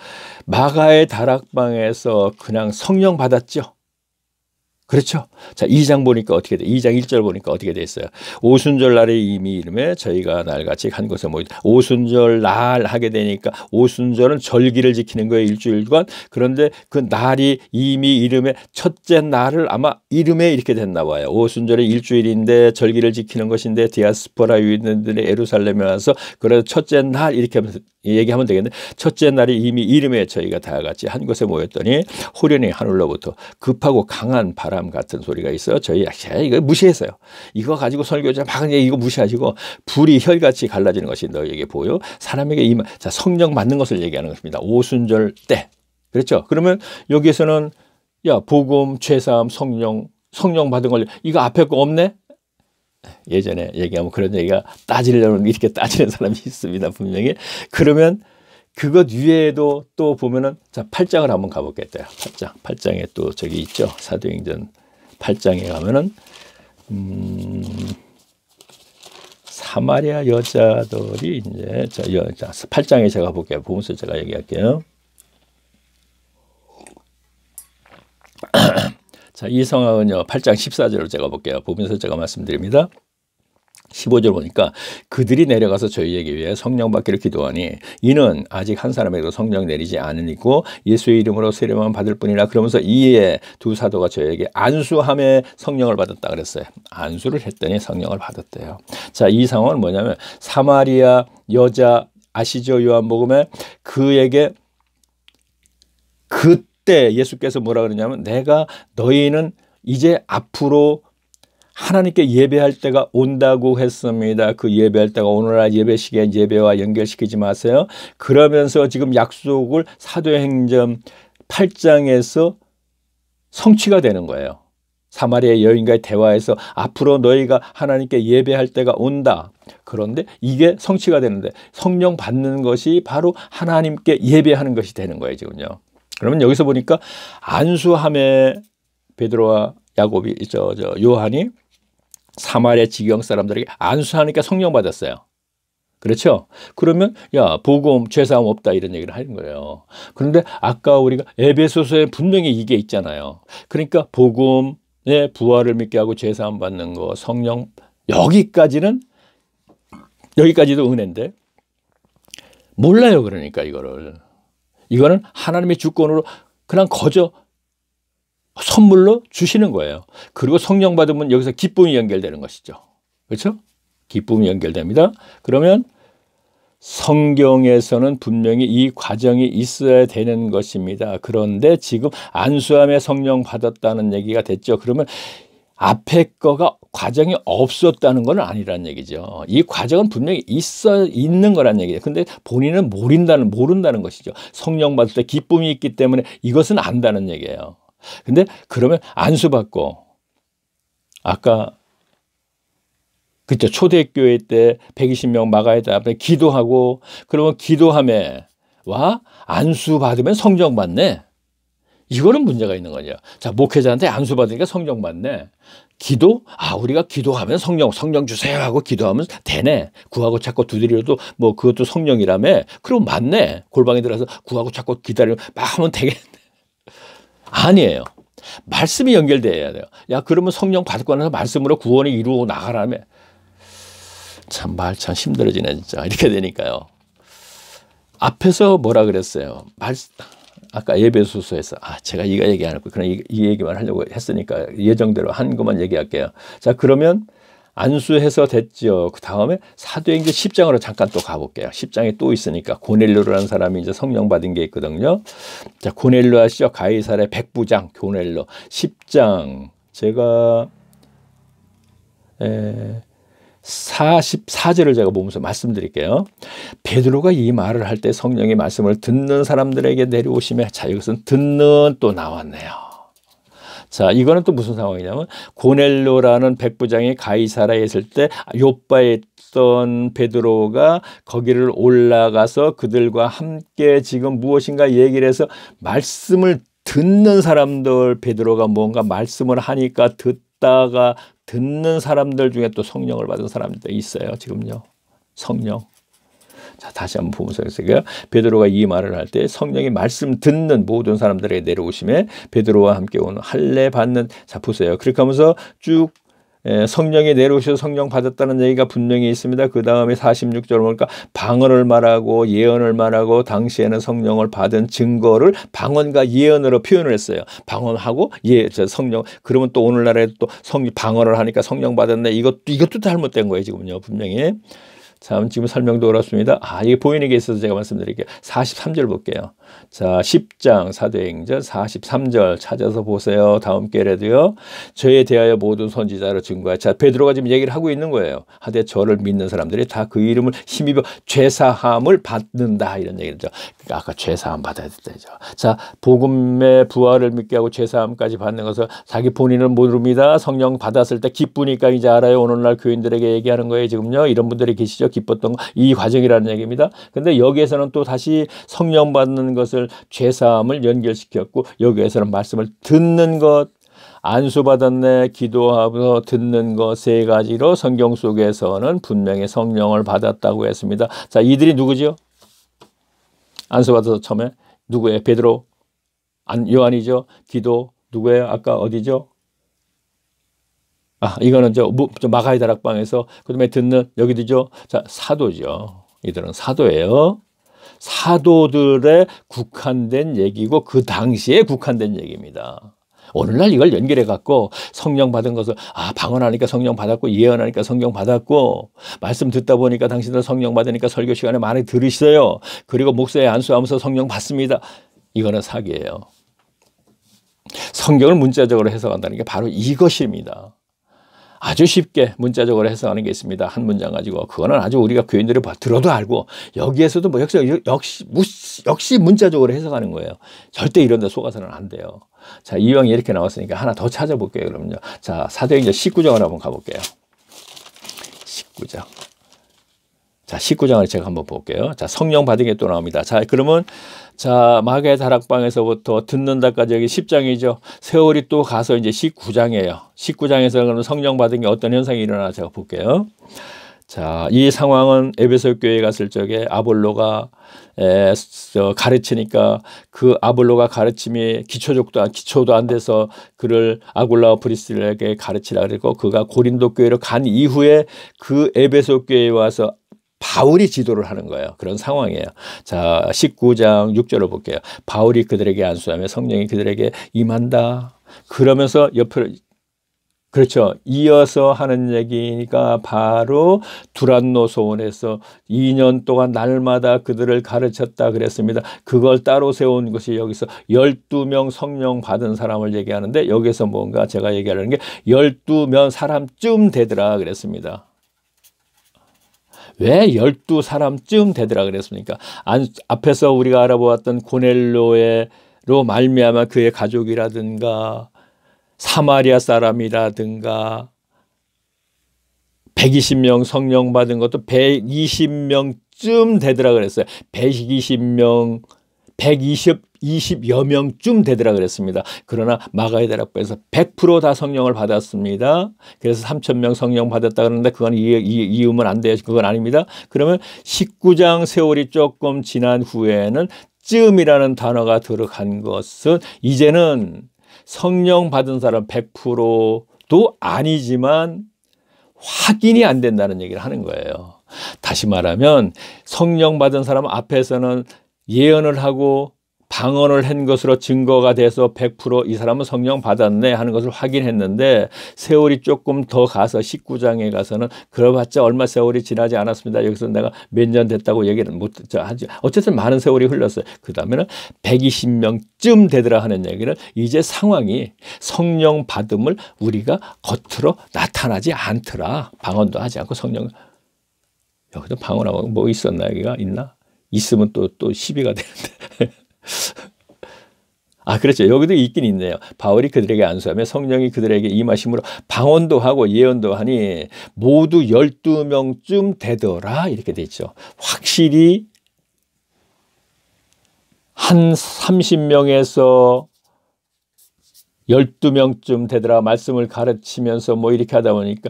마가의 다락방에서 그냥 성령 받았죠? 그렇죠? 자, 2장 보니까 어떻게 돼? 2장 1절 보니까 어떻게 돼 있어요? 오순절 날에 이미 이름에 저희가 날같이 한 곳에 모이다. 오순절 날 하게 되니까 오순절은 절기를 지키는 거예요. 일주일간. 그런데 그 날이 이미 이름에 첫째 날을 아마 이름에 이렇게 됐나 봐요. 오순절이 일주일인데 절기를 지키는 것인데 디아스포라 유대인들이 예루살렘에 와서 그래서 첫째 날 이렇게 하면서 얘기하면 되겠는데 첫째 날이 이미 이름에 저희가 다 같이 한 곳에 모였더니 호련히 하늘로부터 급하고 강한 바람 같은 소리가 있어. 저희 이거 무시했어요. 이거 가지고 설교자 막 이거 무시하시고 불이 혈같이 갈라지는 것이 너에게 보여 사람에게 자, 성령 받는 것을 얘기하는 것입니다. 오순절 때. 그렇죠? 그러면 여기에서는 야, 복음, 죄사함, 성령 받은 걸 이거 앞에 거 없네? 예전에 얘기하면 그런 얘기가 따지려면 이렇게 따지는 사람이 있습니다. 분명히. 그러면 그것 위에도 또 보면은 자 8장을 한번 가보겠다. 8장에 또 저기 있죠. 사도행전 8장에 가면은 사마리아 여자들이 이제 자 8장에 제가 볼게요. 보면서 제가 얘기할게요. 자, 이 성황은요 8장 14절을 제가 볼게요. 보면서 제가 말씀드립니다. 15절 보니까 그들이 내려가서 저희에게 위해 성령 받기를 기도하니 이는 아직 한 사람에게도 성령 내리지 않으니고 예수의 이름으로 세례만 받을 뿐이라. 그러면서 이에 두 사도가 저에게 안수함에 성령을 받았다 그랬어요. 안수를 했더니 성령을 받았대요. 자, 이 상황은 뭐냐면 사마리아 여자 아시죠? 요한복음에 그에게 그때 예수께서 뭐라 그러냐면 내가 너희는 이제 앞으로 하나님께 예배할 때가 온다고 했습니다. 그 예배할 때가 오늘날 예배 시기에 예배와 연결시키지 마세요. 그러면서 지금 약속을 사도행전 8장에서 성취가 되는 거예요. 사마리아 여인과의 대화에서 앞으로 너희가 하나님께 예배할 때가 온다. 그런데 이게 성취가 되는데 성령 받는 것이 바로 하나님께 예배하는 것이 되는 거예요. 지금요. 그러면 여기서 보니까 안수함에 베드로와 야곱이 요한이 사마리아 지경 사람들에게 안수하니까 성령 받았어요. 그렇죠? 그러면 야 복음 죄사함 없다 이런 얘기를 하는 거예요. 그런데 아까 우리가 에베소서에 분명히 이게 있잖아요. 그러니까 복음의 부활을 믿게 하고 죄사함 받는 거 성령 여기까지도 은혜인데 몰라요. 그러니까 이거는 하나님의 주권으로 그냥 거저 선물로 주시는 거예요. 그리고 성령 받으면 여기서 기쁨이 연결되는 것이죠. 그렇죠? 기쁨이 연결됩니다. 그러면 성경에서는 분명히 이 과정이 있어야 되는 것입니다. 그런데 지금 안수함에 성령 받았다는 얘기가 됐죠. 그러면 앞에 거가 과정이 없었다는 건 아니란 얘기죠. 이 과정은 분명히 있는 거란 얘기예요. 근데 본인은 모른다는 것이죠. 성령 받을 때 기쁨이 있기 때문에 이것은 안다는 얘기예요. 근데 그러면 안수받고 아까 그때 초대교회 때 120명 마가에다 앞에 기도하고 그러면 기도함에 와 안수받으면 성령 받네. 이거는 문제가 있는 거죠. 자, 목회자한테 안수받으니까 성령 받네. 우리가 기도하면 성령 주세요 하고 기도하면 되네. 구하고 찾고 두드려도 뭐 그것도 성령이라며. 그럼 맞네. 골방에 들어가서 구하고 찾고 기다리면 막 하면 되겠네. 아니에요. 말씀이 연결돼야 돼요. 야, 그러면 성령 받고 나서 말씀으로 구원을 이루고 나가라며. 참 힘들어지네, 진짜. 이렇게 되니까요. 앞에서 뭐라 그랬어요? 아까 에베소서에서, 제가 이거 얘기 안 했고, 그냥 이 얘기만 하려고 했으니까 예정대로 한 것만 얘기할게요. 자, 그러면 안수해서 됐죠. 그 다음에 사도행전 10장으로 잠깐 또 가볼게요. 10장에 또 있으니까 고넬료라는 사람이 이제 성령 받은 게 있거든요. 자, 고넬료 아시죠? 가이사랴 백부장 고넬료 10장 제가 44절을 제가 보면서 말씀드릴게요. 베드로가 이 말을 할 때 성령의 말씀을 듣는 사람들에게 내려오시며 자, 이것은 듣는 또 나왔네요. 자, 이거는 또 무슨 상황이냐면 고넬료라는 백부장이 가이사랴에 있을 때 요바에 있던 베드로가 거기를 올라가서 그들과 함께 지금 무엇인가 얘기를 해서 말씀을 듣는 사람들 베드로가 뭔가 말씀을 하니까 듣는 사람들 중에 또 성령을 받은 사람들도 있어요. 지금요. 성령. 자, 다시 한번 보면서 베드로가 이 말을 할 때 성령이 말씀 듣는 모든 사람들에게 내려오심에 베드로와 함께 온 할례 받는 자 보세요. 그렇게 하면서 쭉 성령이 내려오셔서 성령 받았다는 얘기가 분명히 있습니다. 그 다음에 46절 보니까 방언을 말하고 예언을 말하고 당시에는 성령을 받은 증거를 방언과 예언으로 표현을 했어요. 방언하고 성령. 그러면 또 오늘날에 또 방언을 하니까 성령 받았네. 이것도 잘못된 거예요. 지금요. 분명히. 참 지금 설명도 어렵습니다. 이게 보이는 게 있어서 제가 말씀드릴게요. 43절 볼게요. 자, 10장 사도행전 43절 찾아서 보세요. 다음 게라도요. 저에 대하여 모든 선지자로 증거하여. 자, 베드로가 지금 얘기를 하고 있는 거예요. 하되 저를 믿는 사람들이 다 그 이름을 힘입어 죄사함을 받는다 이런 얘기죠. 그러니까 아까 죄사함 받아야 됐다죠. 자, 복음의 부활을 믿게 하고 죄사함까지 받는 것을 자기 본인은 모릅니다. 성령 받았을 때 기쁘니까 이제 알아요. 오늘날 교인들에게 얘기하는 거예요. 지금요. 이런 분들이 계시죠. 기뻤던 거. 이 과정이라는 얘기입니다. 근데 여기에서는 또 다시 성령 받는 것을 죄사함을 연결시켰고 여기에서는 말씀을 듣는 것, 안수받았네, 기도하면서 듣는 것 세 가지로 성경 속에서는 분명히 성령을 받았다고 했습니다. 자, 이들이 누구죠? 안수받아서 처음에 누구예요? 베드로, 요한이죠. 기도 누구예요? 아까 어디죠? 이거는 저 마가의 다락방에서 그다음에 듣는 여기도죠. 자, 사도죠. 이들은 사도예요. 사도들의 국한된 얘기고 그 당시에 국한된 얘기입니다. 오늘날 이걸 연결해 갖고 성령 받은 것을 방언하니까 성령 받았고 예언하니까 성령 받았고 말씀 듣다 보니까 당신들 성령 받으니까 설교 시간에 많이 들으시어요. 그리고 목사에 안수하면서 성령 받습니다. 이거는 사기예요. 성경을 문자적으로 해석한다는 게 바로 이것입니다. 아주 쉽게 문자적으로 해석하는 게 있습니다. 한 문장 가지고. 그거는 아주 우리가 교인들이 들어도 알고 여기에서도 뭐 역시 문자적으로 해석하는 거예요. 절대 이런 데 속아서는 안 돼요. 자, 이왕 이렇게 나왔으니까 하나 더 찾아볼게요. 그러면요. 자, 사도행전 19장을 한번 가볼게요. 19장. 자, 19장을 제가 한번 볼게요. 자, 성령 받은 게 또 나옵니다. 자, 그러면 자, 마가의 다락방에서부터 듣는다까지 여기 10장이죠. 세월이 또 가서 이제 19장이에요. 19장에서 그러면 성령 받은 게 어떤 현상이 일어나 제가 볼게요. 자, 이 상황은 에베소 교회에 갔을 적에 아볼로가 가르치니까 그 아볼로가 가르침이 기초도 안 돼서 그를 아굴라와 브리스라에게 가르치라 그랬고 그가 고린도 교회로 간 이후에 그 에베소 교회에 와서 바울이 지도를 하는 거예요. 그런 상황이에요. 자, 19장 6절을 볼게요. 바울이 그들에게 안수하며 성령이 그들에게 임한다. 그러면서 옆으로 그렇죠. 이어서 하는 얘기가 바로 두란노 소원에서 2년 동안 날마다 그들을 가르쳤다 그랬습니다. 그걸 따로 세운 것이 여기서 12명 성령 받은 사람을 얘기하는데 여기서 뭔가 제가 얘기하려는 게 12명 사람쯤 되더라 그랬습니다. 왜 12사람쯤 되더라 그랬습니까? 앞에서 우리가 알아보았던 고넬로로 말미암아 그의 가족이라든가 사마리아 사람이라든가 120명 성령 받은 것도 120명쯤 되더라 그랬어요. 120명, 20여 명쯤 되더라 그랬습니다. 그러나 마가의 다락방에서 100% 다 성령을 받았습니다. 그래서 3,000명 성령 받았다 그러는데 그건 이으면 안 돼요. 그건 아닙니다. 그러면 19장 세월이 조금 지난 후에는 쯤이라는 단어가 들어간 것은 이제는 성령 받은 사람 100%도 아니지만 확인이 안 된다는 얘기를 하는 거예요. 다시 말하면 성령 받은 사람 앞에서는 예언을 하고 방언을 한 것으로 증거가 돼서 100% 이 사람은 성령 받았네 하는 것을 확인했는데 세월이 조금 더 가서 19장에 가서는 그러봤자 얼마 세월이 지나지 않았습니다. 여기서 내가 몇 년 됐다고 얘기를 못 하지. 어쨌든 많은 세월이 흘렀어요. 그 다음에는 120명쯤 되더라 하는 얘기는 이제 상황이 성령 받음을 우리가 겉으로 나타나지 않더라. 방언도 하지 않고 성령. 여기도 방언하고 뭐 있었나 여기가 있나? 있으면 또 시비가 되는데. 그렇죠. 여기도 있긴 있네요. 바울이 그들에게 안수하며 성령이 그들에게 임하심으로 방언도 하고 예언도 하니 모두 12명쯤 되더라 이렇게 돼 있죠. 확실히 한 30명에서 12명쯤 되더라 말씀을 가르치면서 뭐 이렇게 하다 보니까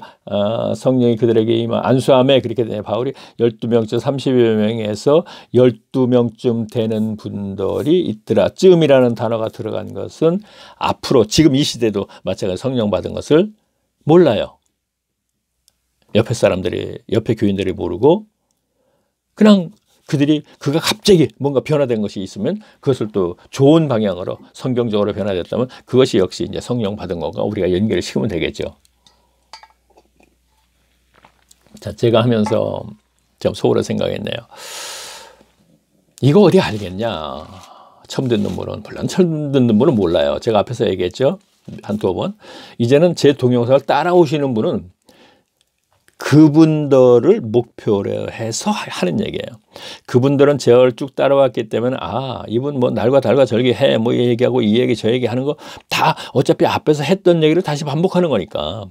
성령이 그들에게 임한 안수함에 그렇게 되네. 바울이 12명쯤 30여 명에서 12명쯤 되는 분들이 있더라. 쯤이라는 단어가 들어간 것은 앞으로 지금 이 시대도 마찬가지로 성령 받은 것을 몰라요. 옆에 사람들이 옆에 교인들이 모르고 그냥 그가 갑자기 뭔가 변화된 것이 있으면 그것을 또 좋은 방향으로 성경적으로 변화됐다면 그것이 역시 이제 성령 받은 것과 우리가 연결을 시키면 되겠죠. 자, 제가 하면서 좀 속으로 생각했네요. 이거 어디 알겠냐. 처음 듣는 분은, 물론 처음 듣는 분은 몰라요. 제가 앞에서 얘기했죠. 한두 번. 이제는 제 동영상을 따라오시는 분은 그분들을 목표로 해서 하는 얘기예요. 그분들은 제가 쭉 따라왔기 때문에 아, 이분 뭐 날과 달과 절기해 뭐 얘기하고 이 얘기 저 얘기 하는 거 다 어차피 앞에서 했던 얘기를 다시 반복하는 거니까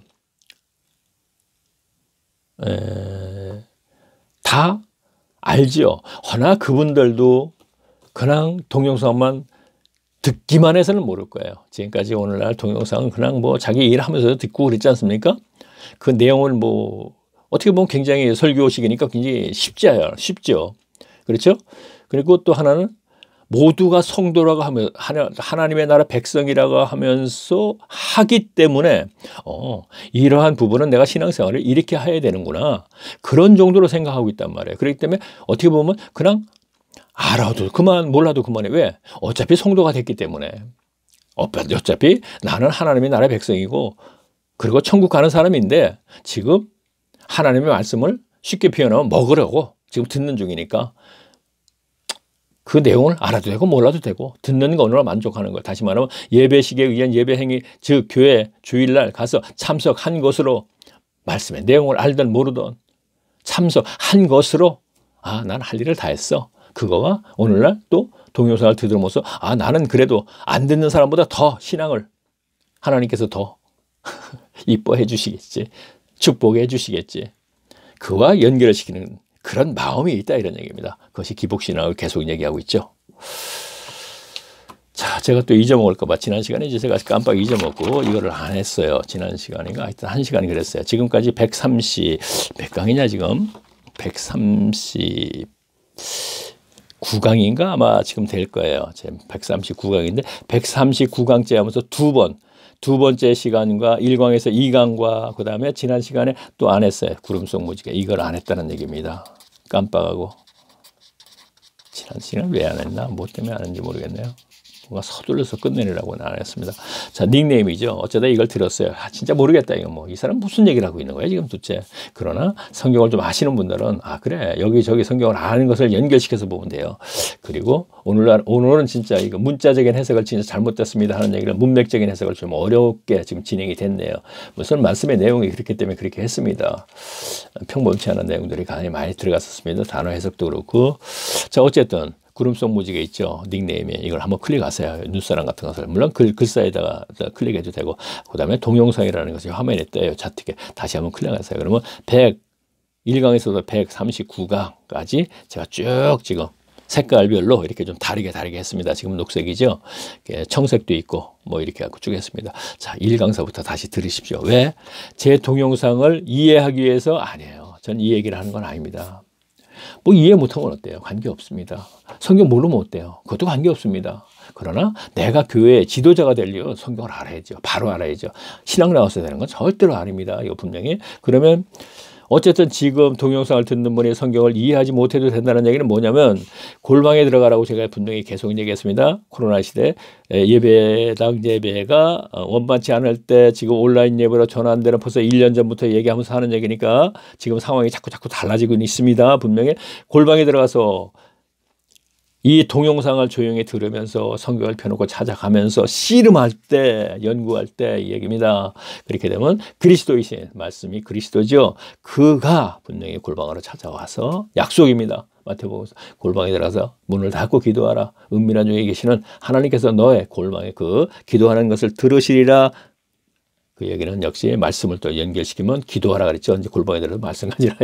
다 알지요. 허나 그분들도 그냥 동영상만 듣기만 해서는 모를 거예요. 지금까지 오늘날 동영상은 그냥 뭐 자기 일하면서 듣고 그랬지 않습니까? 그 내용을 뭐 어떻게 보면 굉장히 설교식이니까 굉장히 쉽죠. 그렇죠? 그리고 또 하나는 모두가 성도라고 하면 하나님의 나라 백성이라고 하면서 하기 때문에 이러한 부분은 내가 신앙생활을 이렇게 해야 되는구나. 그런 정도로 생각하고 있단 말이에요. 그렇기 때문에 어떻게 보면 그냥 알아도 그만 몰라도 그만해. 왜? 어차피 성도가 됐기 때문에. 어차피 나는 하나님의 나라 백성이고 그리고 천국 가는 사람인데 지금 하나님의 말씀을 쉽게 표현하면 먹으려고 지금 듣는 중이니까 그 내용을 알아도 되고 몰라도 되고 듣는 것으로 만족하는 거예요. 다시 말하면 예배식에 의한 예배 행위, 즉 교회 주일날 가서 참석한 것으로 말씀의 내용을 알든 모르든 참석한 것으로 아, 난 할 일을 다 했어. 그거와 오늘날 또 동영상을 들으면서 아, 나는 그래도 안 듣는 사람보다 더 신앙을 하나님께서 더 이뻐해 주시겠지. 축복해 주시겠지. 그와 연결을 시키는 그런 마음이 있다 이런 얘기입니다. 그것이 기복신앙을 계속 얘기하고 있죠. 자, 제가 또 잊어먹을까 봐 지난 시간에 이제 제가 깜빡 잊어먹고 이거를 안 했어요. 지난 시간인가 하여튼 1시간 그랬어요. 지금까지 130 몇 강이냐 지금 139강인가 아마 지금 될 거예요. 지금 139강인데 139강째 하면서 두 번째 시간과 1강에서 2강과 그 다음에 지난 시간에 또 안 했어요. 구름 속 무지개. 이걸 안 했다는 얘기입니다. 깜빡하고. 지난 시간에 왜 안 했나? 뭐 때문에 안 했는지 모르겠네요. 뭔가 서둘러서 끝내려고는 안 했습니다. 자, 닉네임이죠. 어쩌다 이걸 들었어요. 아, 진짜 모르겠다. 이거 뭐. 이 사람 무슨 얘기를 하고 있는 거야, 지금 도대체. 그러나 성경을 좀 아시는 분들은 아, 그래. 여기저기 성경을 아는 것을 연결시켜서 보면 돼요. 그리고 오늘은 진짜 이거 문자적인 해석을 진짜 잘못됐습니다 하는 얘기를 문맥적인 해석을 좀 어렵게 지금 진행이 됐네요. 무슨 말씀의 내용이 그렇기 때문에 그렇게 했습니다. 평범치 않은 내용들이 굉장히 많이 들어갔었습니다. 단어 해석도 그렇고. 자, 어쨌든. 구름 속 무지개 있죠. 닉네임에 이걸 한번 클릭하세요. 눈사람 같은 것을. 물론 글사에다가 클릭해도 되고 그 다음에 동영상이라는 것이 화면에 떠요. 차트에 다시 한번 클릭하세요. 그러면 101강에서도 139강까지 제가 쭉 지금 색깔별로 이렇게 좀 다르게 했습니다. 지금 녹색이죠. 청색도 있고 뭐 이렇게 하고 쭉 했습니다. 자, 1강서부터 다시 들으십시오. 왜? 제 동영상을 이해하기 위해서 아니에요. 전 이 얘기를 하는 건 아닙니다. 뭐 이해 못하면 어때요? 관계없습니다. 성경 모르면 어때요? 그것도 관계없습니다. 그러나 내가 교회의 지도자가 되려면 성경을 알아야죠. 바로 알아야죠. 신앙 나왔어야 되는 건 절대로 아닙니다. 이거 분명히. 그러면 어쨌든 지금 동영상을 듣는 분이 성경을 이해하지 못해도 된다는 얘기는 뭐냐면 골방에 들어가라고 제가 분명히 계속 얘기했습니다. 코로나 시대 예배당 예배가 원만치 않을 때 지금 온라인 예배로 전환되는 벌써 1년 전부터 얘기하면서 하는 얘기니까 지금 상황이 자꾸 달라지고 있습니다. 분명히 골방에 들어가서 이 동영상을 조용히 들으면서 성경을 펴놓고 찾아가면서 씨름할 때 연구할 때 이 얘기입니다. 그렇게 되면 그리스도이신 말씀이 그리스도죠. 그가 분명히 골방으로 찾아와서 약속입니다. 마태복음서 골방에 들어가서 문을 닫고 기도하라. 은밀한 중에 계시는 하나님께서 너의 골방에 그 기도하는 것을 들으시리라. 그 얘기는 역시 말씀을 또 연결시키면 기도하라 그랬죠. 이제 골방에 들어서 말씀하지라.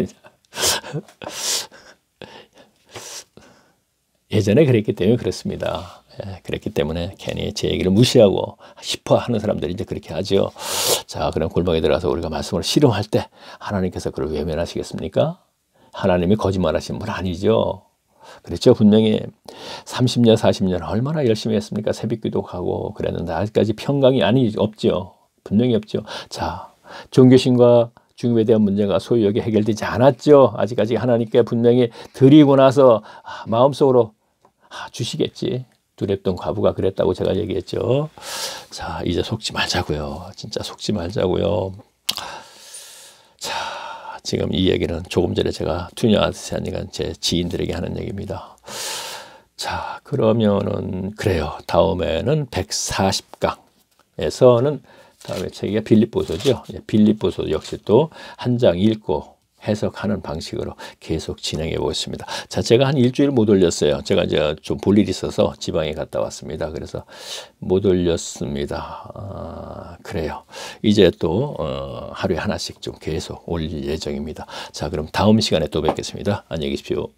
예전에 그랬기 때문에 그렇습니다. 그랬기 때문에 괜히 제 얘기를 무시하고 싶어 하는 사람들이 이제 그렇게 하죠. 자, 그럼 골방에 들어가서 우리가 말씀을 씨름할 때 하나님께서 그걸 외면하시겠습니까? 하나님이 거짓말하신 분 아니죠. 그렇죠. 분명히 30년, 40년 얼마나 열심히 했습니까? 새벽기도 가고 그랬는데 아직까지 평강이 없죠. 분명히 없죠. 자, 종교신과 중립에 대한 문제가 소위 여기 해결되지 않았죠. 아직까지 하나님께 분명히 드리고 나서 마음속으로 주시겠지. 두렵던 과부가 그랬다고 제가 얘기했죠. 자, 이제 속지 말자고요. 진짜 속지 말자고요. 자, 지금 이 얘기는 조금 전에 제가 투녀아세아니가 제 지인들에게 하는 얘기입니다. 자, 그러면은 그래요. 다음에는 140강에서는 다음에 책이 빌립보서죠. 빌립보서 역시 또 한 장 읽고 해석하는 방식으로 계속 진행해 보겠습니다. 자, 제가 한 일주일 못 올렸어요. 제가 이제 좀 볼 일이 있어서 지방에 갔다 왔습니다. 그래서 못 올렸습니다. 그래요. 이제 또 하루에 하나씩 좀 계속 올릴 예정입니다. 자, 그럼 다음 시간에 또 뵙겠습니다. 안녕히 계십시오.